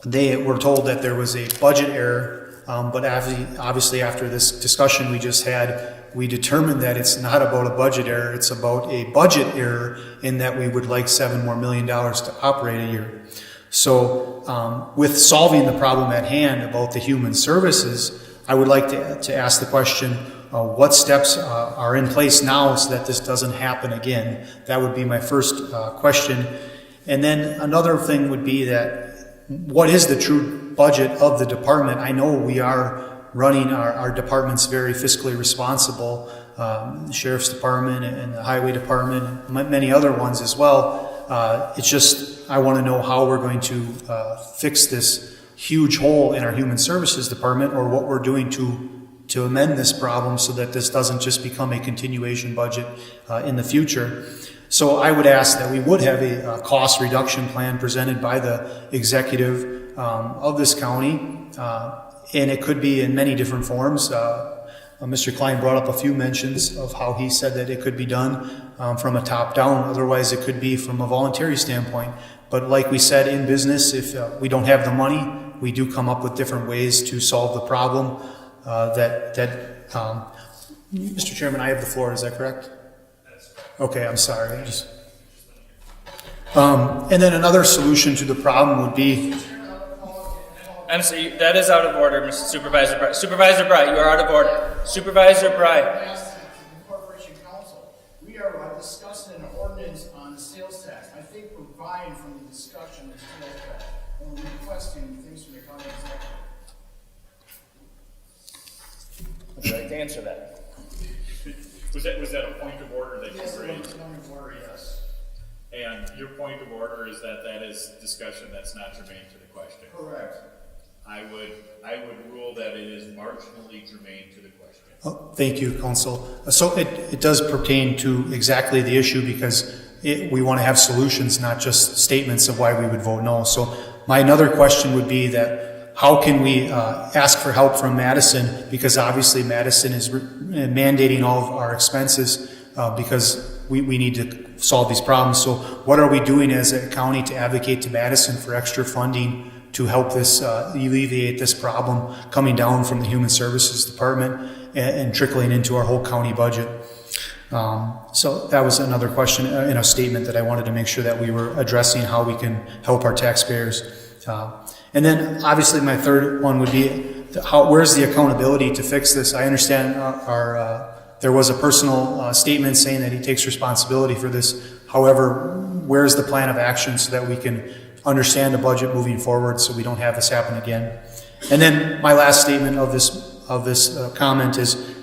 They were told that there was a budget error, but obviously after this discussion we just had, we determined that it's not about a budget error, it's about a budget error in that we would like $7 million more to operate a year. So with solving the problem at hand about the human services, I would like to ask the question, what steps are in place now so that this doesn't happen again? That would be my first question. And then another thing would be that what is the true budget of the department? I know we are running our departments very fiscally responsible, the Sheriff's Department and the Highway Department, and many other ones as well. It's just, I want to know how we're going to fix this huge hole in our Human Services Department, or what we're doing to amend this problem so that this doesn't just become a continuation budget in the future. So I would ask that we would have a cost reduction plan presented by the executive of this county, and it could be in many different forms. Mr. Klein brought up a few mentions of how he said that it could be done from a top-down. Otherwise, it could be from a voluntary standpoint. But like we said, in business, if we don't have the money, we do come up with different ways to solve the problem. Mr. Chairman, I have the floor. Is that correct? Okay, I'm sorry. And then another solution to the problem would be. I'm sorry, that is out of order, Mr. Supervisor Bright. Supervisor Bright, you are out of order. Supervisor Bright. Corporation Council, we are discussing an ordinance on the sales tax. I think we're buying from the discussion of the sales tax and we're requesting things from the county executive. Would you like to answer that? Was that a point of order that you Yes, raised? point of order, yes. And your point of order is that is discussion that's not germane to the question. Correct. I would rule that it is marginally germane to the question. Oh, thank you, Council. So it does pertain to exactly the issue because we want to have solutions, not just statements of why we would vote no. So my another question would be that how can we ask for help from Madison, because obviously Madison is mandating all of our expenses because we need to solve these problems. So what are we doing as a county to advocate to Madison for extra funding to help this alleviate this problem coming down from the Human Services Department and trickling into our whole county budget? So that was another question in a statement that I wanted to make sure that we were addressing how we can help our taxpayers. And then obviously my third one would be where's the accountability to fix this? I understand there was a personal statement saying that he takes responsibility for this. However, where's the plan of action so that we can understand the budget moving forward so we don't have this happen again? And then my last statement of this comment is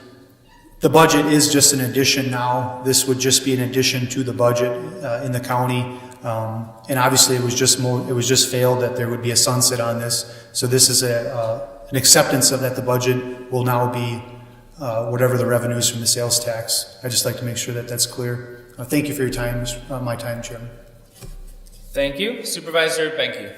the budget is just an addition now. This would just be an addition to the budget in the county. And obviously it was just failed that there would be a sunset on this. So this is an acceptance of that the budget will now be whatever the revenues from the sales tax. I'd just like to make sure that that's clear. Thank you for your time, my time, Chairman. Thank you. Supervisor Benke.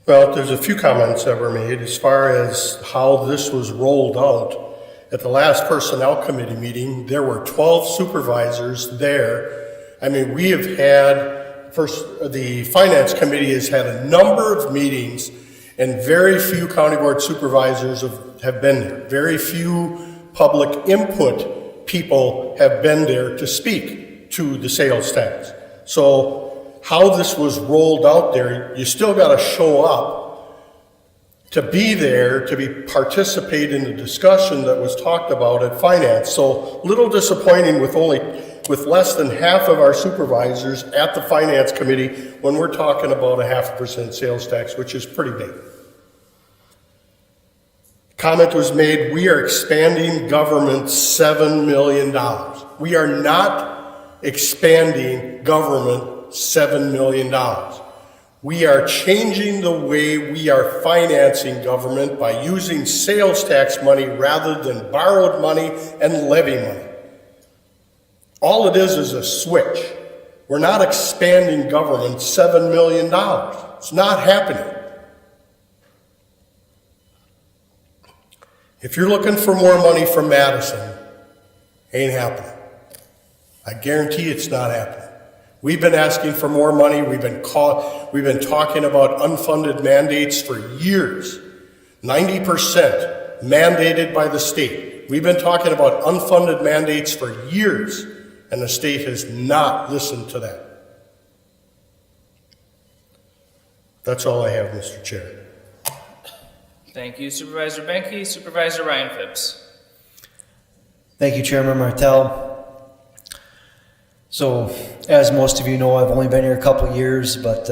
Well, there's a few comments that were made as far as how this was rolled out. At the last Personnel Committee meeting, there were 12 supervisors there. I mean, we have had, the Finance Committee has had a number of meetings, and very few County Board supervisors have been there. Very few public input people have been there to speak to the sales tax. So how this was rolled out there, you still got to show up to be there, to participate in the discussion that was talked about at Finance. So little disappointing with less than half of our supervisors at the Finance Committee when we're talking about a 0.5% sales tax, which is pretty big. Comment was made, we are expanding government $7 million. We are not expanding government $7 million. We are changing the way we are financing government by using sales tax money rather than borrowed money and levy money. All it is a switch. We're not expanding government $7 million. It's not happening. If you're looking for more money from Madison, ain't happening. I guarantee it's not happening. We've been asking for more money. We've been talking about unfunded mandates for years. 90% mandated by the state. We've been talking about unfunded mandates for years, and the state has not listened to that. That's all I have, Mr. Chair. Thank you, Supervisor Benke. Supervisor Ryan Phipps. Thank you, Chairman Martell. So, as most of you know, I've only been here a couple of years, but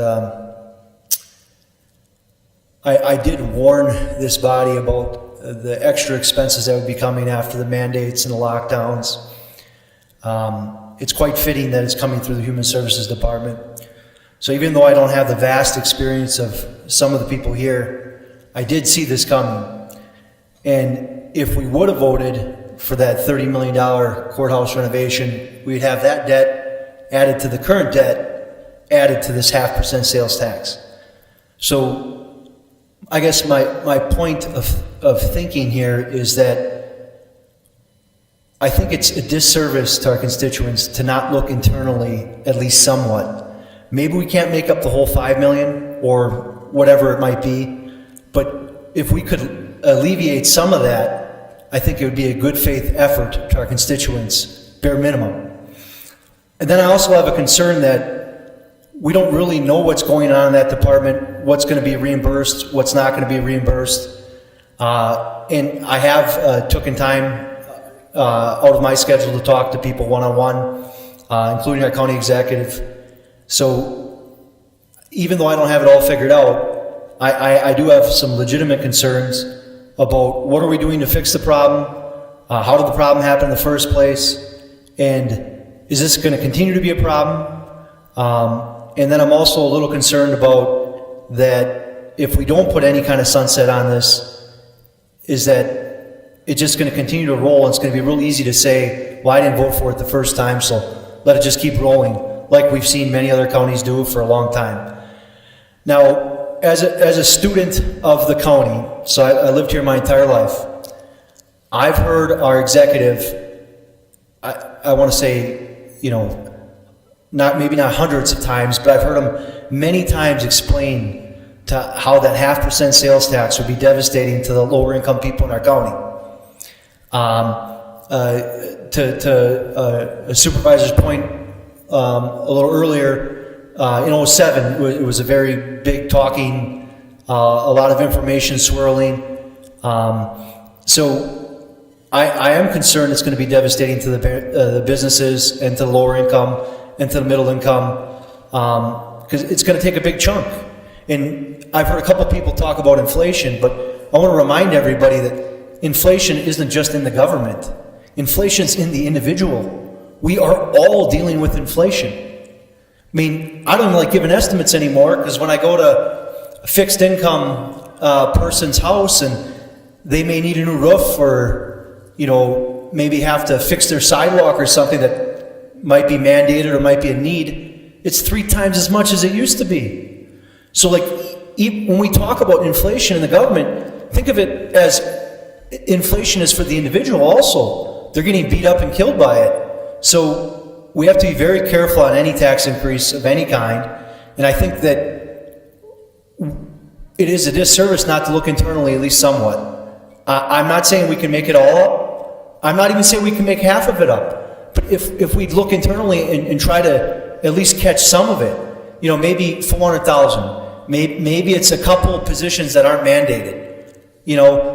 I did warn this body about the extra expenses that would be coming after the mandates and the lockdowns. It's quite fitting that it's coming through the Human Services Department. So even though I don't have the vast experience of some of the people here, I did see this coming. And if we would have voted for that $30 million courthouse renovation, we'd have that debt added to the current debt, added to this 0.5% sales tax. So I guess my point of thinking here is that I think it's a disservice to our constituents to not look internally, at least somewhat. Maybe we can't make up the whole $5 million or whatever it might be, but if we could alleviate some of that, I think it would be a good faith effort to our constituents, bare minimum. And then I also have a concern that we don't really know what's going on in that department, what's going to be reimbursed, what's not going to be reimbursed. And I have taken time out of my schedule to talk to people one-on-one, including our county executive. So even though I don't have it all figured out, I do have some legitimate concerns about what are we doing to fix the problem, how did the problem happen in the first place, and is this going to continue to be a problem? And then I'm also a little concerned about that if we don't put any kind of sunset on this, is that it's just going to continue to roll, and it's going to be real easy to say, well, I didn't vote for it the first time, so let it just keep rolling, like we've seen many other counties do for a long time. Now, as a student of the county, so I lived here my entire life, I've heard our executive, I want to say, you know, maybe not hundreds of times, but I've heard him many times explain to how that 0.5% sales tax would be devastating to the lower income people in our county. To a supervisor's point a little earlier, in 07, it was a very big talking, a lot of information swirling. So I am concerned it's going to be devastating to the businesses and to the lower income and to the middle income, because it's going to take a big chunk. And I've heard a couple people talk about inflation, but I want to remind everybody that inflation isn't just in the government. Inflation's in the individual. We are all dealing with inflation. I mean, I don't like giving estimates anymore, because when I go to a fixed income person's house and they may need a new roof, or, you know, maybe have to fix their sidewalk or something that might be mandated or might be a need, it's 3 times as much as it used to be. So, like, when we talk about inflation in the government, think of it as inflation is for the individual also. They're getting beat up and killed by it. So we have to be very careful on any tax increase of any kind. And I think that it is a disservice not to look internally, at least somewhat. I'm not saying we can make it all up. I'm not even saying we can make half of it up. But if we look internally and try to at least catch some of it, you know, maybe 400,000. Maybe it's a couple positions that aren't mandated. You know,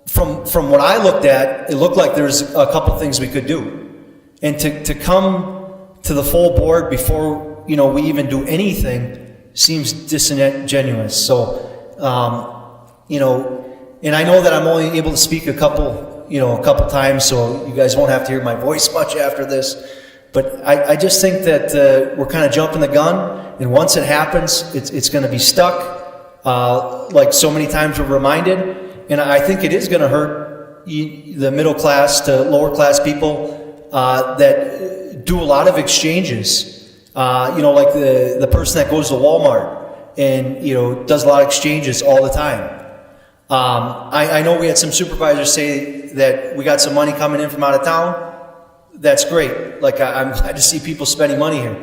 from what I looked at, it looked like there's a couple things we could do. And to come to the full board before, you know, we even do anything seems disingenuous. So, you know, and I know that I'm only able to speak a couple times, so you guys won't have to hear my voice much after this. But I just think that we're kind of jumping the gun, and once it happens, it's going to be stuck, like so many times we're reminded. And I think it is going to hurt the middle class to lower class people that do a lot of exchanges. You know, like the person that goes to Walmart and, you know, does a lot of exchanges all the time. I know we had some supervisors say that we got some money coming in from out of town. That's great. Like, I'm glad to see people spending money here.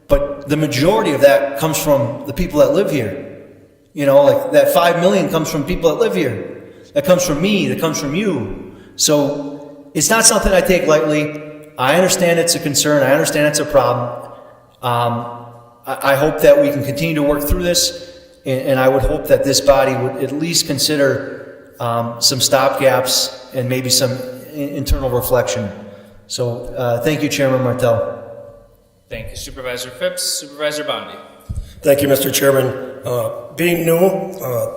But the majority of that comes from the people that live here. You know, like that 5 million comes from people that live here. That comes from me, that comes from you. So it's not something I take lightly. I understand it's a concern. I understand it's a problem. I hope that we can continue to work through this. And I would hope that this body would at least consider some stopgaps and maybe some internal reflection. So thank you, Chairman Martell. Thank you, Supervisor Phipps. Supervisor Bondi. Thank you, Mr. Chairman. Being new,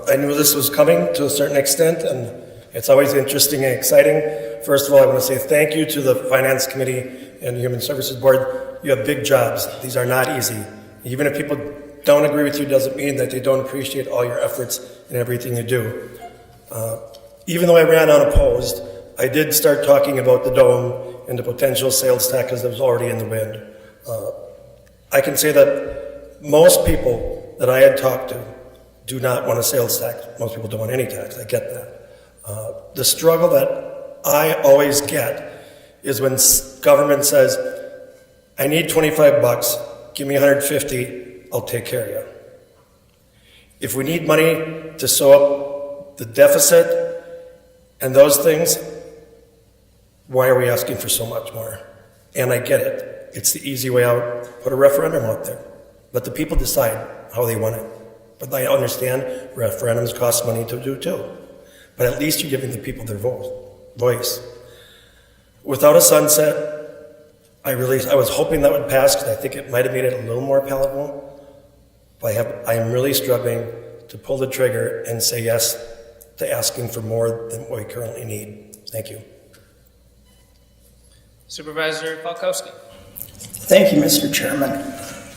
I knew this was coming to a certain extent, and it's always interesting and exciting. First of all, I want to say thank you to the Finance Committee and Human Services Board. You have big jobs. These are not easy. Even if people don't agree with you, doesn't mean that they don't appreciate all your efforts and everything you do. Even though I ran unopposed, I did start talking about the dome and the potential sales tax that was already in the wind. I can say that most people that I had talked to do not want a sales tax. Most people don't want any tax. I get that. The struggle that I always get is when government says, I need $25, give me 150, I'll take care of you. If we need money to sew up the deficit and those things, why are we asking for so much more? And I get it. It's the easy way out. Put a referendum out there. Let the people decide how they want it. But I understand referendums cost money to do too. But at least you're giving the people their voice. Without a sunset, I was hoping that would pass because I think it might have made it a little more palatable. But I am really struggling to pull the trigger and say yes to asking for more than what we currently need. Thank you. Supervisor Falkowski. Thank you, Mr. Chairman.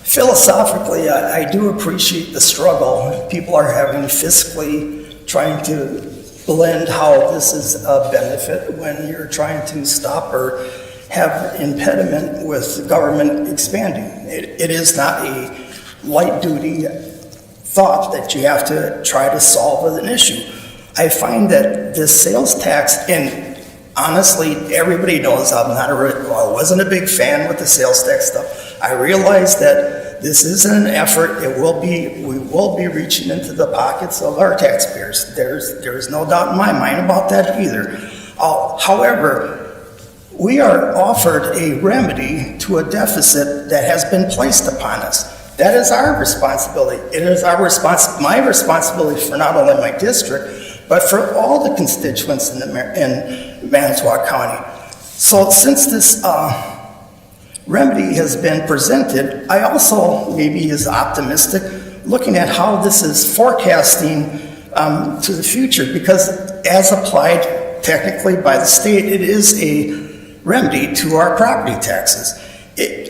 Philosophically, I do appreciate the struggle people are having fiscally, trying to blend how this is a benefit when you're trying to stop or have impediment with government expanding. It is not a light-duty thought that you have to try to solve an issue. I find that this sales tax, and honestly, everybody knows I wasn't a big fan with the sales tax stuff. I realize that this is an effort. We will be reaching into the pockets of our taxpayers. There's no doubt in my mind about that either. However, we are offered a remedy to a deficit that has been placed upon us. That is our responsibility. It is my responsibility for not only my district, but for all the constituents in Manitowoc County. So since this remedy has been presented, I also maybe is optimistic looking at how this is forecasting to the future, because as applied technically by the state, it is a remedy to our property taxes.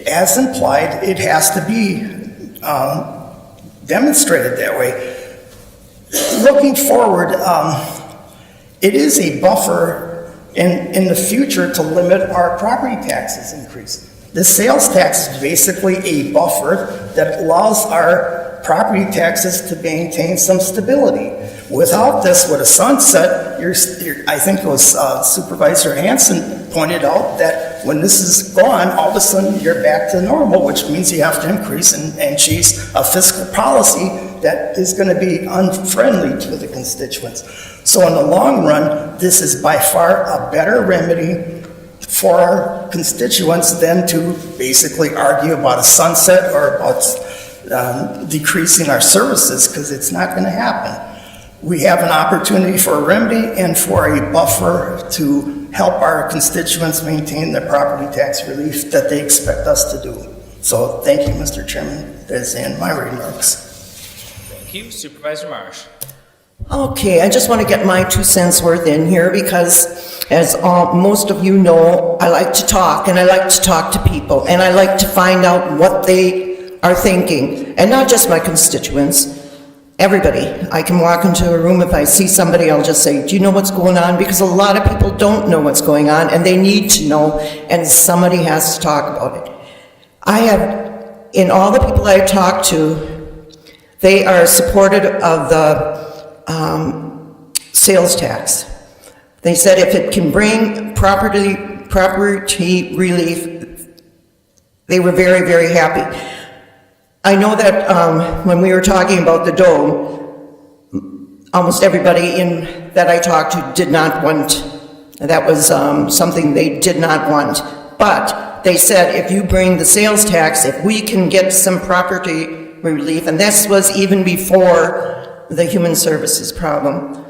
As implied, it has to be demonstrated that way. Looking forward, it is a buffer in the future to limit our property taxes increase. The sales tax is basically a buffer that allows our property taxes to maintain some stability. Without this, with a sunset, I think it was Supervisor Hanson pointed out that when this is gone, all of a sudden you're back to normal, which means you have to increase and chase a fiscal policy that is going to be unfriendly to the constituents. So in the long run, this is by far a better remedy for our constituents than to basically argue about a sunset or about decreasing our services, because it's not going to happen. We have an opportunity for a remedy and for a buffer to help our constituents maintain the property tax relief that they expect us to do. So thank you, Mr. Chairman. That's the end of my remarks. Thank you. Supervisor Marsh. Okay, I just want to get my 2 cents worth in here because, as most of you know, I like to talk, and I like to talk to people, and I like to find out what they are thinking, and not just my constituents, everybody. I can walk into a room, if I see somebody, I'll just say, do you know what's going on? Because a lot of people don't know what's going on, and they need to know, and somebody has to talk about it. I have, in all the people I've talked to, they are supportive of the sales tax. They said if it can bring property relief, they were very, very happy. I know that when we were talking about the dome, almost everybody that I talked to did not want, that was something they did not want. But they said if you bring the sales tax, if we can get some property relief, and this was even before the human services problem.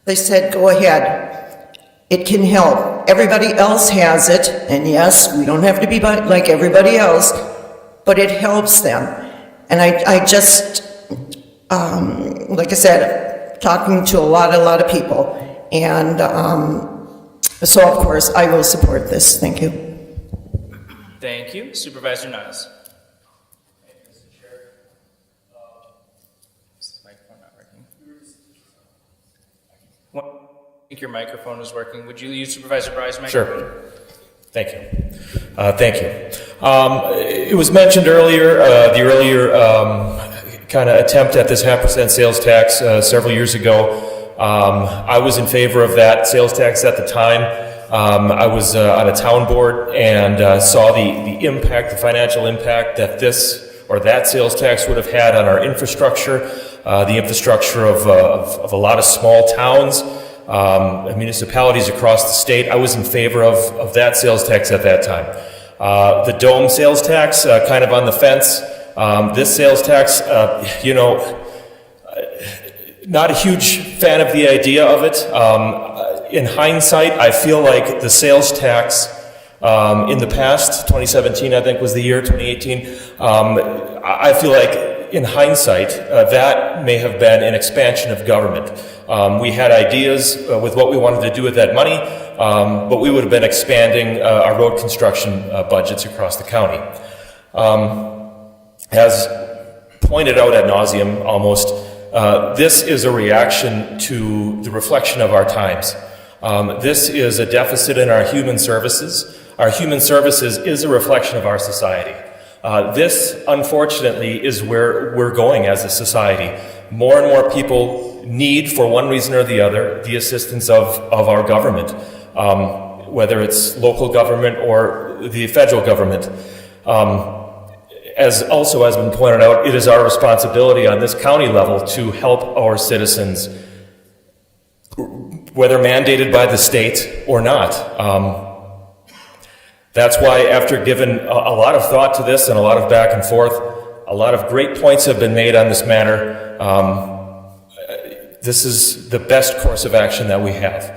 They said, go ahead. It can help. Everybody else has it, and yes, we don't have to be like everybody else, but it helps them. And I just, like I said, talking to a lot of people, and so of course I will support this. Thank you. Thank you. Supervisor Niles. I think your microphone is working. Would you use Supervisor Bry's microphone? Sure. Thank you. Thank you. It was mentioned earlier, the earlier kind of attempt at this 0.5% sales tax several years ago. I was in favor of that sales tax at the time. I was on a town board and saw the impact, the financial impact that this or that sales tax would have had on our infrastructure, the infrastructure of a lot of small towns. Municipalities across the state. I was in favor of that sales tax at that time. The dome sales tax, kind of on the fence. This sales tax, not a huge fan of the idea of it. In hindsight, I feel like the sales tax in the past, 2017 I think was the year, 2018, I feel like in hindsight, that may have been an expansion of government. We had ideas with what we wanted to do with that money, but we would have been expanding our road construction budgets across the county. As pointed out ad nauseum almost, this is a reaction to the reflection of our times. This is a deficit in our human services. Our human services is a reflection of our society. This, unfortunately, is where we're going as a society. More and more people need, for one reason or the other, the assistance of our government, whether it's local government or the federal government. As also has been pointed out, it is our responsibility on this county level to help our citizens, whether mandated by the state or not. That's why, after giving a lot of thought to this and a lot of back and forth, a lot of great points have been made on this matter. This is the best course of action that we have.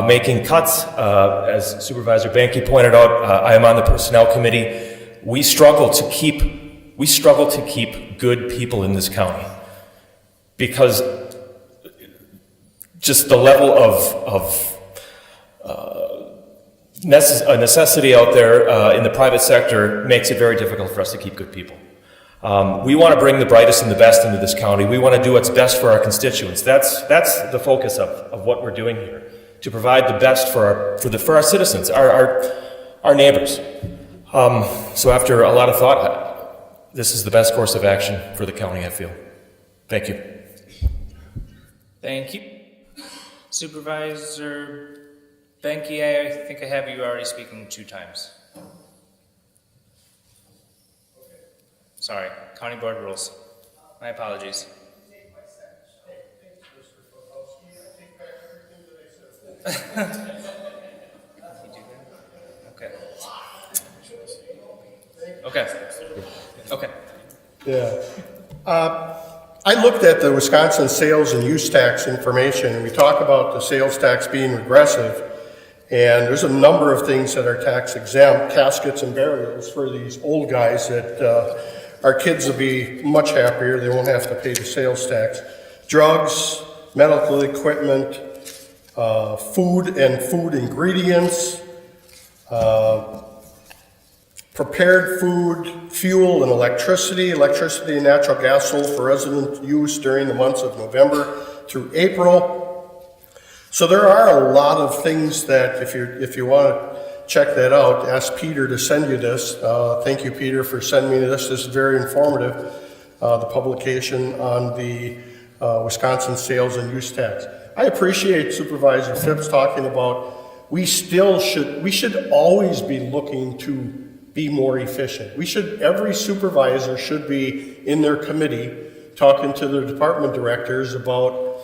Making cuts, as Supervisor Banky pointed out, I am on the Personnel Committee. We struggle to keep good people in this county because just the level of necessity out there in the private sector makes it very difficult for us to keep good people. We want to bring the brightest and the best into this county. We want to do what's best for our constituents. That's the focus of what we're doing here, to provide the best for our citizens, our neighbors. So after a lot of thought, this is the best course of action for the county, I feel. Thank you. Thank you. Supervisor Benke, I think I have you already speaking 2 times. Sorry, County Board rules. My apologies. Okay. Yeah. I looked at the Wisconsin sales and use tax information, and we talk about the sales tax being regressive, and there's a number of things that are tax exempt, caskets and burials for these old guys that our kids will be much happier. They won't have to pay the sales tax. Drugs, medical equipment, food and food ingredients, prepared food, fuel and electricity and natural gas sold for resident use during the months of November through April. So there are a lot of things that if you want to check that out, ask Peter to send you this. Thank you, Peter, for sending me this. This is very informative, the publication on the Wisconsin sales and use tax. I appreciate Supervisor Phipps talking about we should always be looking to be more efficient. Every supervisor should be in their committee talking to their department directors about,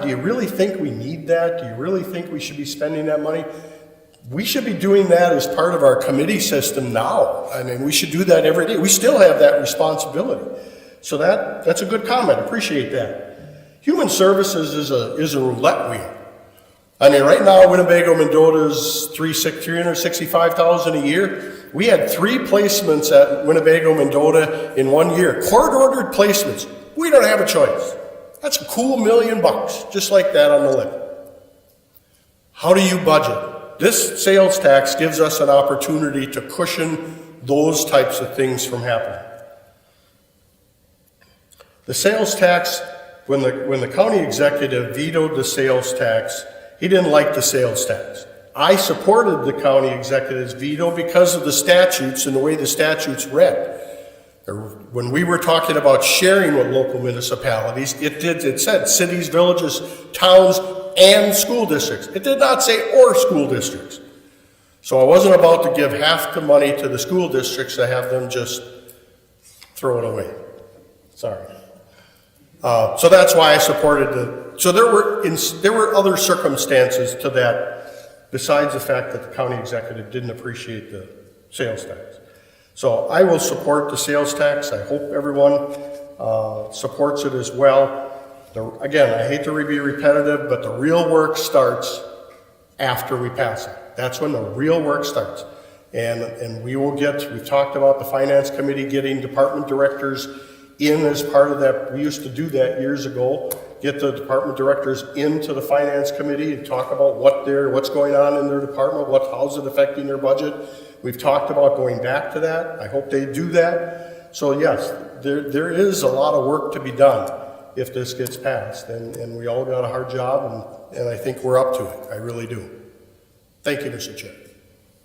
do you really think we need that? Do you really think we should be spending that money? We should be doing that as part of our committee system now. I mean, we should do that every day. We still have that responsibility. So that's a good comment. Appreciate that. Human services is a roulette wheel. I mean, right now, Winnebago-Mendota's $365,000 a year. We had 3 placements at Winnebago-Mendota in 1 year. Court-ordered placements. We don't have a choice. That's a cool $1 million, just like that on the lip. How do you budget? This sales tax gives us an opportunity to cushion those types of things from happening. The sales tax, when the county executive vetoed the sales tax, he didn't like the sales tax. I supported the county executive's veto because of the statutes and the way the statutes read. When we were talking about sharing with local municipalities, it said cities, villages, towns, and school districts. It did not say or school districts. So I wasn't about to give half the money to the school districts to have them just throw it away. Sorry. So that's why I supported so there were other circumstances to that besides the fact that the county executive didn't appreciate the sales tax. So I will support the sales tax. I hope everyone supports it as well. Again, I hate to be repetitive, but the real work starts after we pass it. That's when the real work starts. And we've talked about the finance committee getting department directors in as part of that. We used to do that years ago, get the department directors into the finance committee and talk about what's going on in their department, how's it affecting their budget. We've talked about going back to that. I hope they do that. So yes, there is a lot of work to be done if this gets passed, and we all got a hard job, and I think we're up to it. I really do. Thank you, Mr. Chair.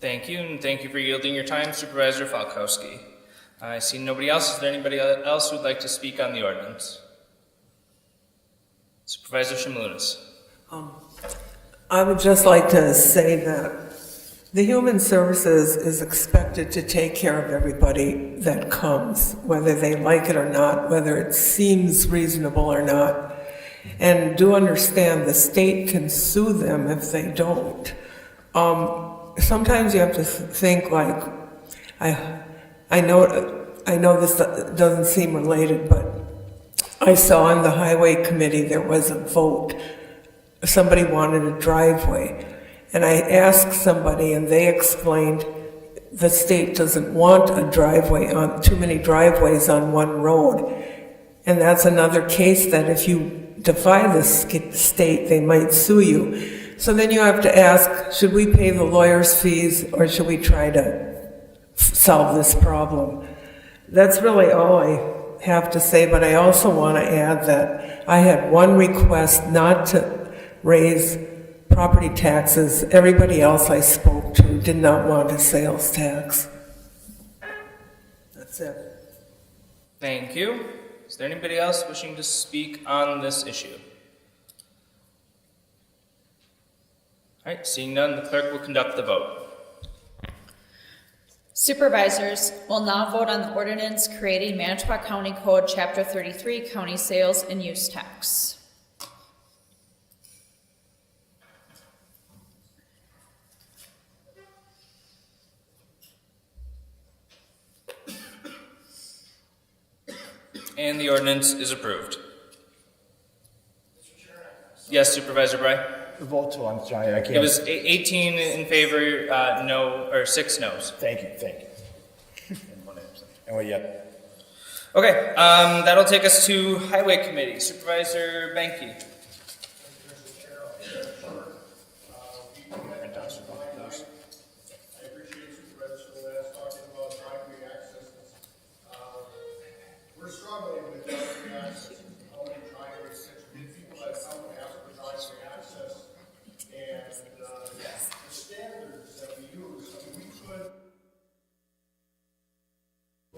Thank you, and thank you for yielding your time, Supervisor Falkowski. I see nobody else. Is there anybody else who would like to speak on the ordinance? Supervisor Shimlunas. I would just like to say that the Human Services is expected to take care of everybody that comes, whether they like it or not, whether it seems reasonable or not. And do understand the state can sue them if they don't. Sometimes you have to think like, I know this doesn't seem related, but I saw on the highway committee there was a vote. Somebody wanted a driveway. And I asked somebody and they explained the state doesn't want a driveway on too many driveways on one road. And that's another case that if you defy the state, they might sue you. So then you have to ask, should we pay the lawyer's fees or should we try to solve this problem? That's really all I have to say, but I also want to add that I had one request not to raise property taxes. Everybody else I spoke to did not want a sales tax. That's it. Thank you. Is there anybody else wishing to speak on this issue? All right, seeing none, the clerk will conduct the vote. Supervisors will now vote on the ordinance creating Manitowoc County Code Chapter 33, County Sales and Use Tax. And the ordinance is approved. Yes, Supervisor Bry? The vote, I'm sorry, I can't. It was 18 in favor, no, or 6 no's. Thank you. And what yet? Okay, that'll take us to Highway Committee. Supervisor Banky.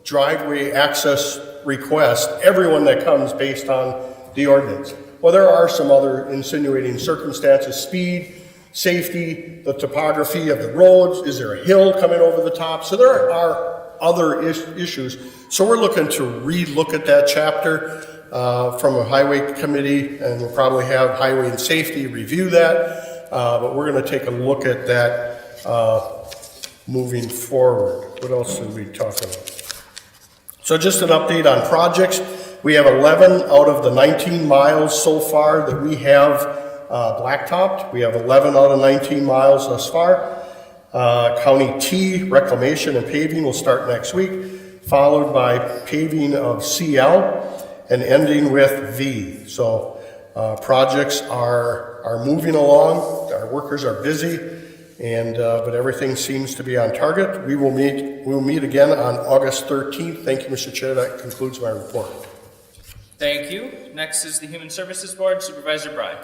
Driveway access request, everyone that comes based on the ordinance. Well, there are some other insinuating circumstances, speed, safety, the topography of the roads, is there a hill coming over the top? So there are other issues. So we're looking to re-look at that chapter from a highway committee, and we'll probably have highway and safety review that, but we're gonna take a look at that moving forward. What else did we talk about? So just an update on projects. We have 11 out of the 19 miles so far that we have blacktopped. We have 11 out of 19 miles thus far. County T, reclamation and paving will start next week, followed by paving of CL and ending with V. So projects are moving along. Our workers are busy. But everything seems to be on target. We will meet again on August 13th. Thank you, Mr. Chair. That concludes my report. Thank you. Next is the Human Services Board. Supervisor Bry.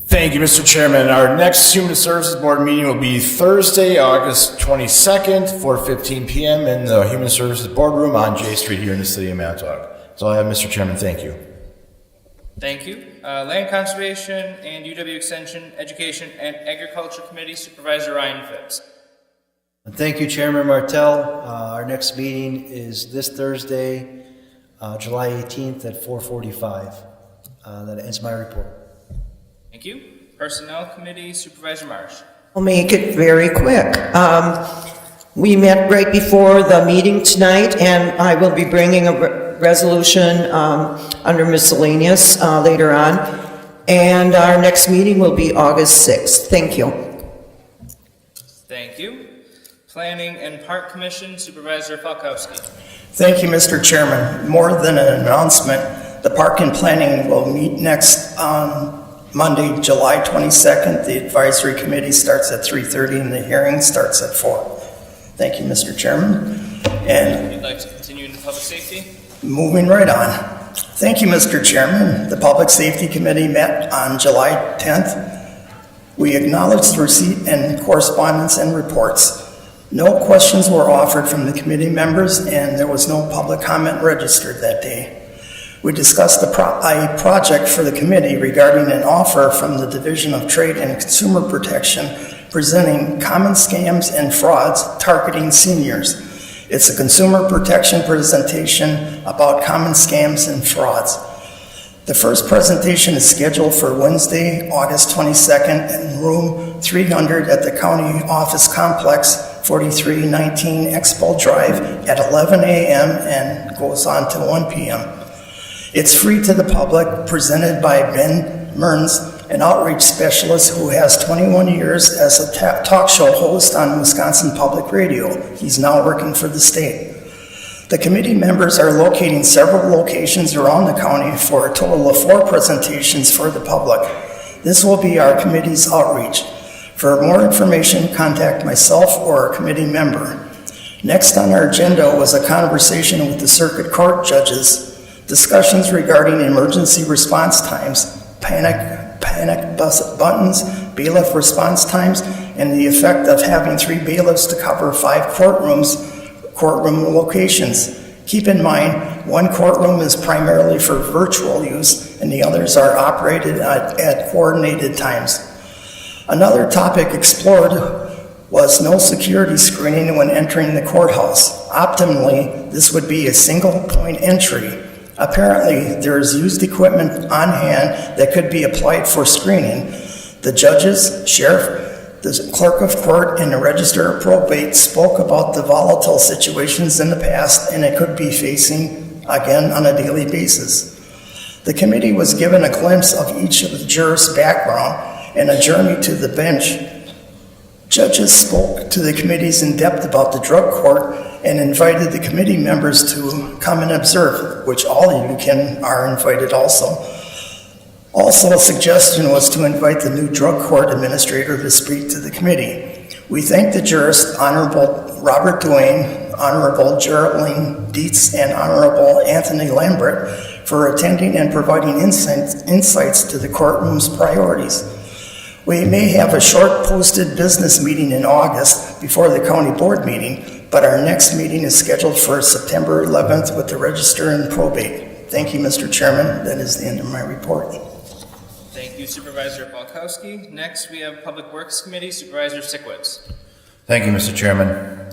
Thank you, Mr. Chairman. Our next Human Services Board meeting will be Thursday, August 22nd, 4:15 p.m. in the Human Services Boardroom on J Street here in the city of Manitowoc. That's all I have, Mr. Chairman. Thank you. Thank you. Land Conservation and UW Extension, Education and Agriculture Committee, Supervisor Ryan Phipps. Thank you, Chairman Martell. Our next meeting is this Thursday, July 18th at 4:45. That ends my report. Thank you. Personnel Committee, Supervisor Marsh. I'll make it very quick. We met right before the meeting tonight, and I will be bringing a resolution under miscellaneous later on. And our next meeting will be August 6th. Thank you. Thank you. Planning and Park Commission, Supervisor Falkowski. Thank you, Mr. Chairman. More than an announcement, the Park and Planning will meet next on Monday, July 22nd. The advisory committee starts at 3:30 and the hearing starts at 4. Thank you, Mr. Chairman. And You'd like to continue into public safety? moving right on. Thank you, Mr. Chairman. The Public Safety Committee met on July 10th. We acknowledged the receipt and correspondence and reports. No questions were offered from the committee members, and there was no public comment registered that day. We discussed a project for the committee regarding an offer from the Division of Trade and Consumer Protection presenting common scams and frauds targeting seniors. It's a consumer protection presentation about common scams and frauds. The first presentation is scheduled for Wednesday, August 22nd in room 300 at the County Office Complex, 4319 Expo Drive at 11 a.m. and goes on to 1 p.m. It's free to the public, presented by Ben Mearns, an outreach specialist who has 21 years as a talk show host on Wisconsin Public Radio. He's now working for the state. The committee members are locating several locations around the county for a total of 4 presentations for the public. This will be our committee's outreach. For more information, contact myself or a committee member. Next on our agenda was a conversation with the circuit court judges. Discussions regarding emergency response times, panic buttons, bailiff response times, and the effect of having 3 bailiffs to cover 5 courtroom locations. Keep in mind, one courtroom is primarily for virtual use, and the others are operated at coordinated times. Another topic explored was no security screening when entering the courthouse. Optimally, this would be a single point entry. Apparently, there is used equipment on hand that could be applied for screening. The judges, sheriff, the clerk of court, and the register of probate spoke about the volatile situations in the past, and it could be facing again on a daily basis. The committee was given a glimpse of each of the jurors' background and a journey to the bench. Judges spoke to the committees in depth about the drug court and invited the committee members to come and observe, which all of you are invited also. Also, a suggestion was to invite the new drug court administrator to speak to the committee. We thank the jurists, Honorable Robert Duane, Honorable Geraldine Dietz, and Honorable Anthony Lambert for attending and providing insights to the courtroom's priorities. We may have a short posted business meeting in August before the county board meeting, but our next meeting is scheduled for September 11th with the register and probate. Thank you, Mr. Chairman. That is the end of my report. Thank you, Supervisor Falkowski. Next, we have Public Works Committee, Supervisor Sikowitz. Thank you, Mr. Chairman.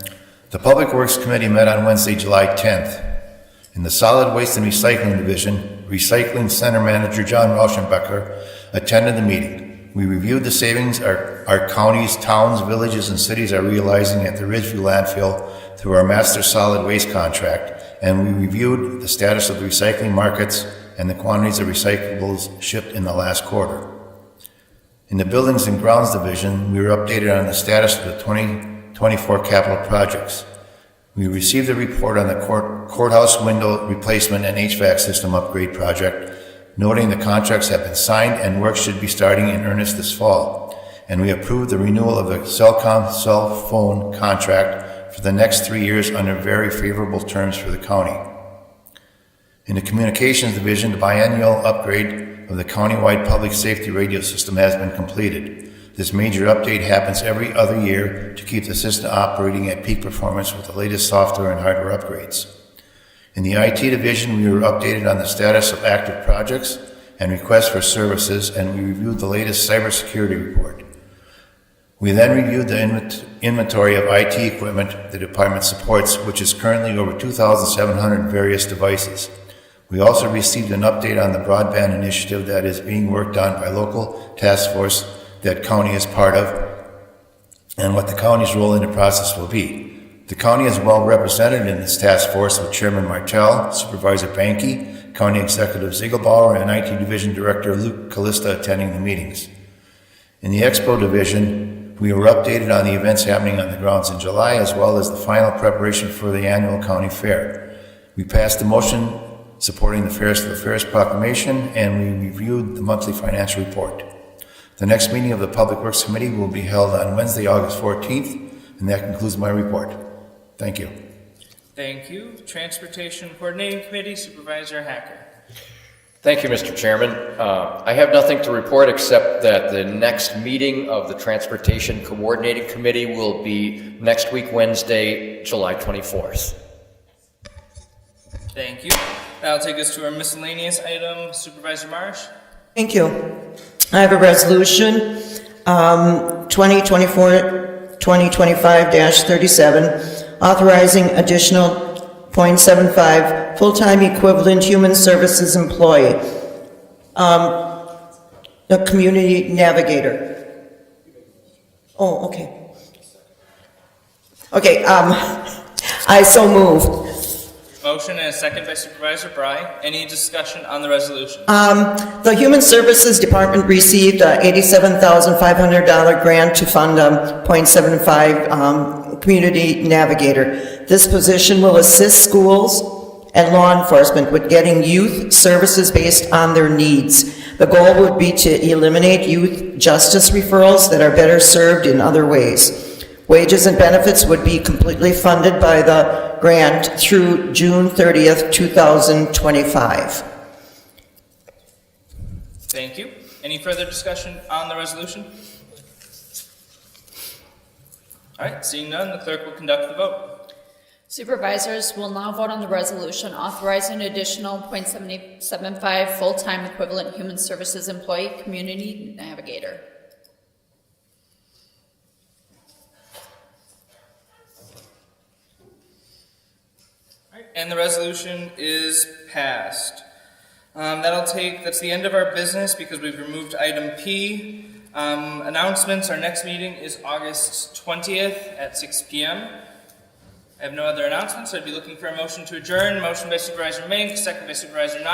The Public Works Committee met on Wednesday, July 10th. In the Solid Waste and Recycling Division, Recycling Center Manager John Rauschenbecker attended the meeting. We reviewed the savings our counties, towns, villages, and cities are realizing at the Ridgeview landfill through our master solid waste contract, and we reviewed the status of the recycling markets and the quantities of recyclables shipped in the last quarter. In the Buildings and Grounds Division, we were updated on the status of the 2024 capital projects. We received a report on the courthouse window replacement and HVAC system upgrade project, noting the contracts have been signed and work should be starting in earnest this fall. And we approved the renewal of the Cellcom cell phone contract for the next 3 years under very favorable terms for the county. In the Communications Division, the biennial upgrade of the countywide public safety radio system has been completed. This major update happens every other year to keep the system operating at peak performance with the latest software and hardware upgrades. In the IT Division, we were updated on the status of active projects and requests for services, and we reviewed the latest cybersecurity report. We then reviewed the inventory of IT equipment the department supports, which is currently over 2,700 various devices. We also received an update on the broadband initiative that is being worked on by local task force that county is part of, and what the county's role in the process will be. The county is well represented in this task force with Chairman Martell, Supervisor Banky, County Executive Ziegelbauer, and IT Division Director Luke Callista attending the meetings. In the Expo Division, we were updated on the events happening on the grounds in July, as well as the final preparation for the annual county fair. We passed the motion supporting the Fairest of the Fairest proclamation, and we reviewed the monthly financial report. The next meeting of the Public Works Committee will be held on Wednesday, August 14th, and that concludes my report. Thank you. Thank you. Transportation Coordinating Committee, Supervisor Hacker. Thank you, Mr. Chairman. I have nothing to report except that the next meeting of the Transportation Coordinating Committee will be next week, Wednesday, July 24th. Thank you. That'll take us to our miscellaneous item. Supervisor Marsh. Thank you. I have a resolution, 2024-2025-37, authorizing additional .75 full-time equivalent human services employee, the community navigator. Oh, okay. Okay, I so move. Motion and a second by Supervisor Bry. Any discussion on the resolution? The Human Services Department received a $87,500 grant to fund a .75 community navigator. This position will assist schools and law enforcement with getting youth services based on their needs. The goal would be to eliminate youth justice referrals that are better served in other ways. Wages and benefits would be completely funded by the grant through June 30th, 2025. Thank you. Any further discussion on the resolution? All right, seeing none, the clerk will conduct the vote. Supervisors will now vote on the resolution authorizing an additional .75 full-time equivalent human services employee community navigator. And the resolution is passed. That's the end of our business because we've removed item P. Announcements, our next meeting is August 20th at 6 p.m. I have no other announcements. I'd be looking for a motion to adjourn. Motion by Supervisor Mink, second by Supervisor Niles.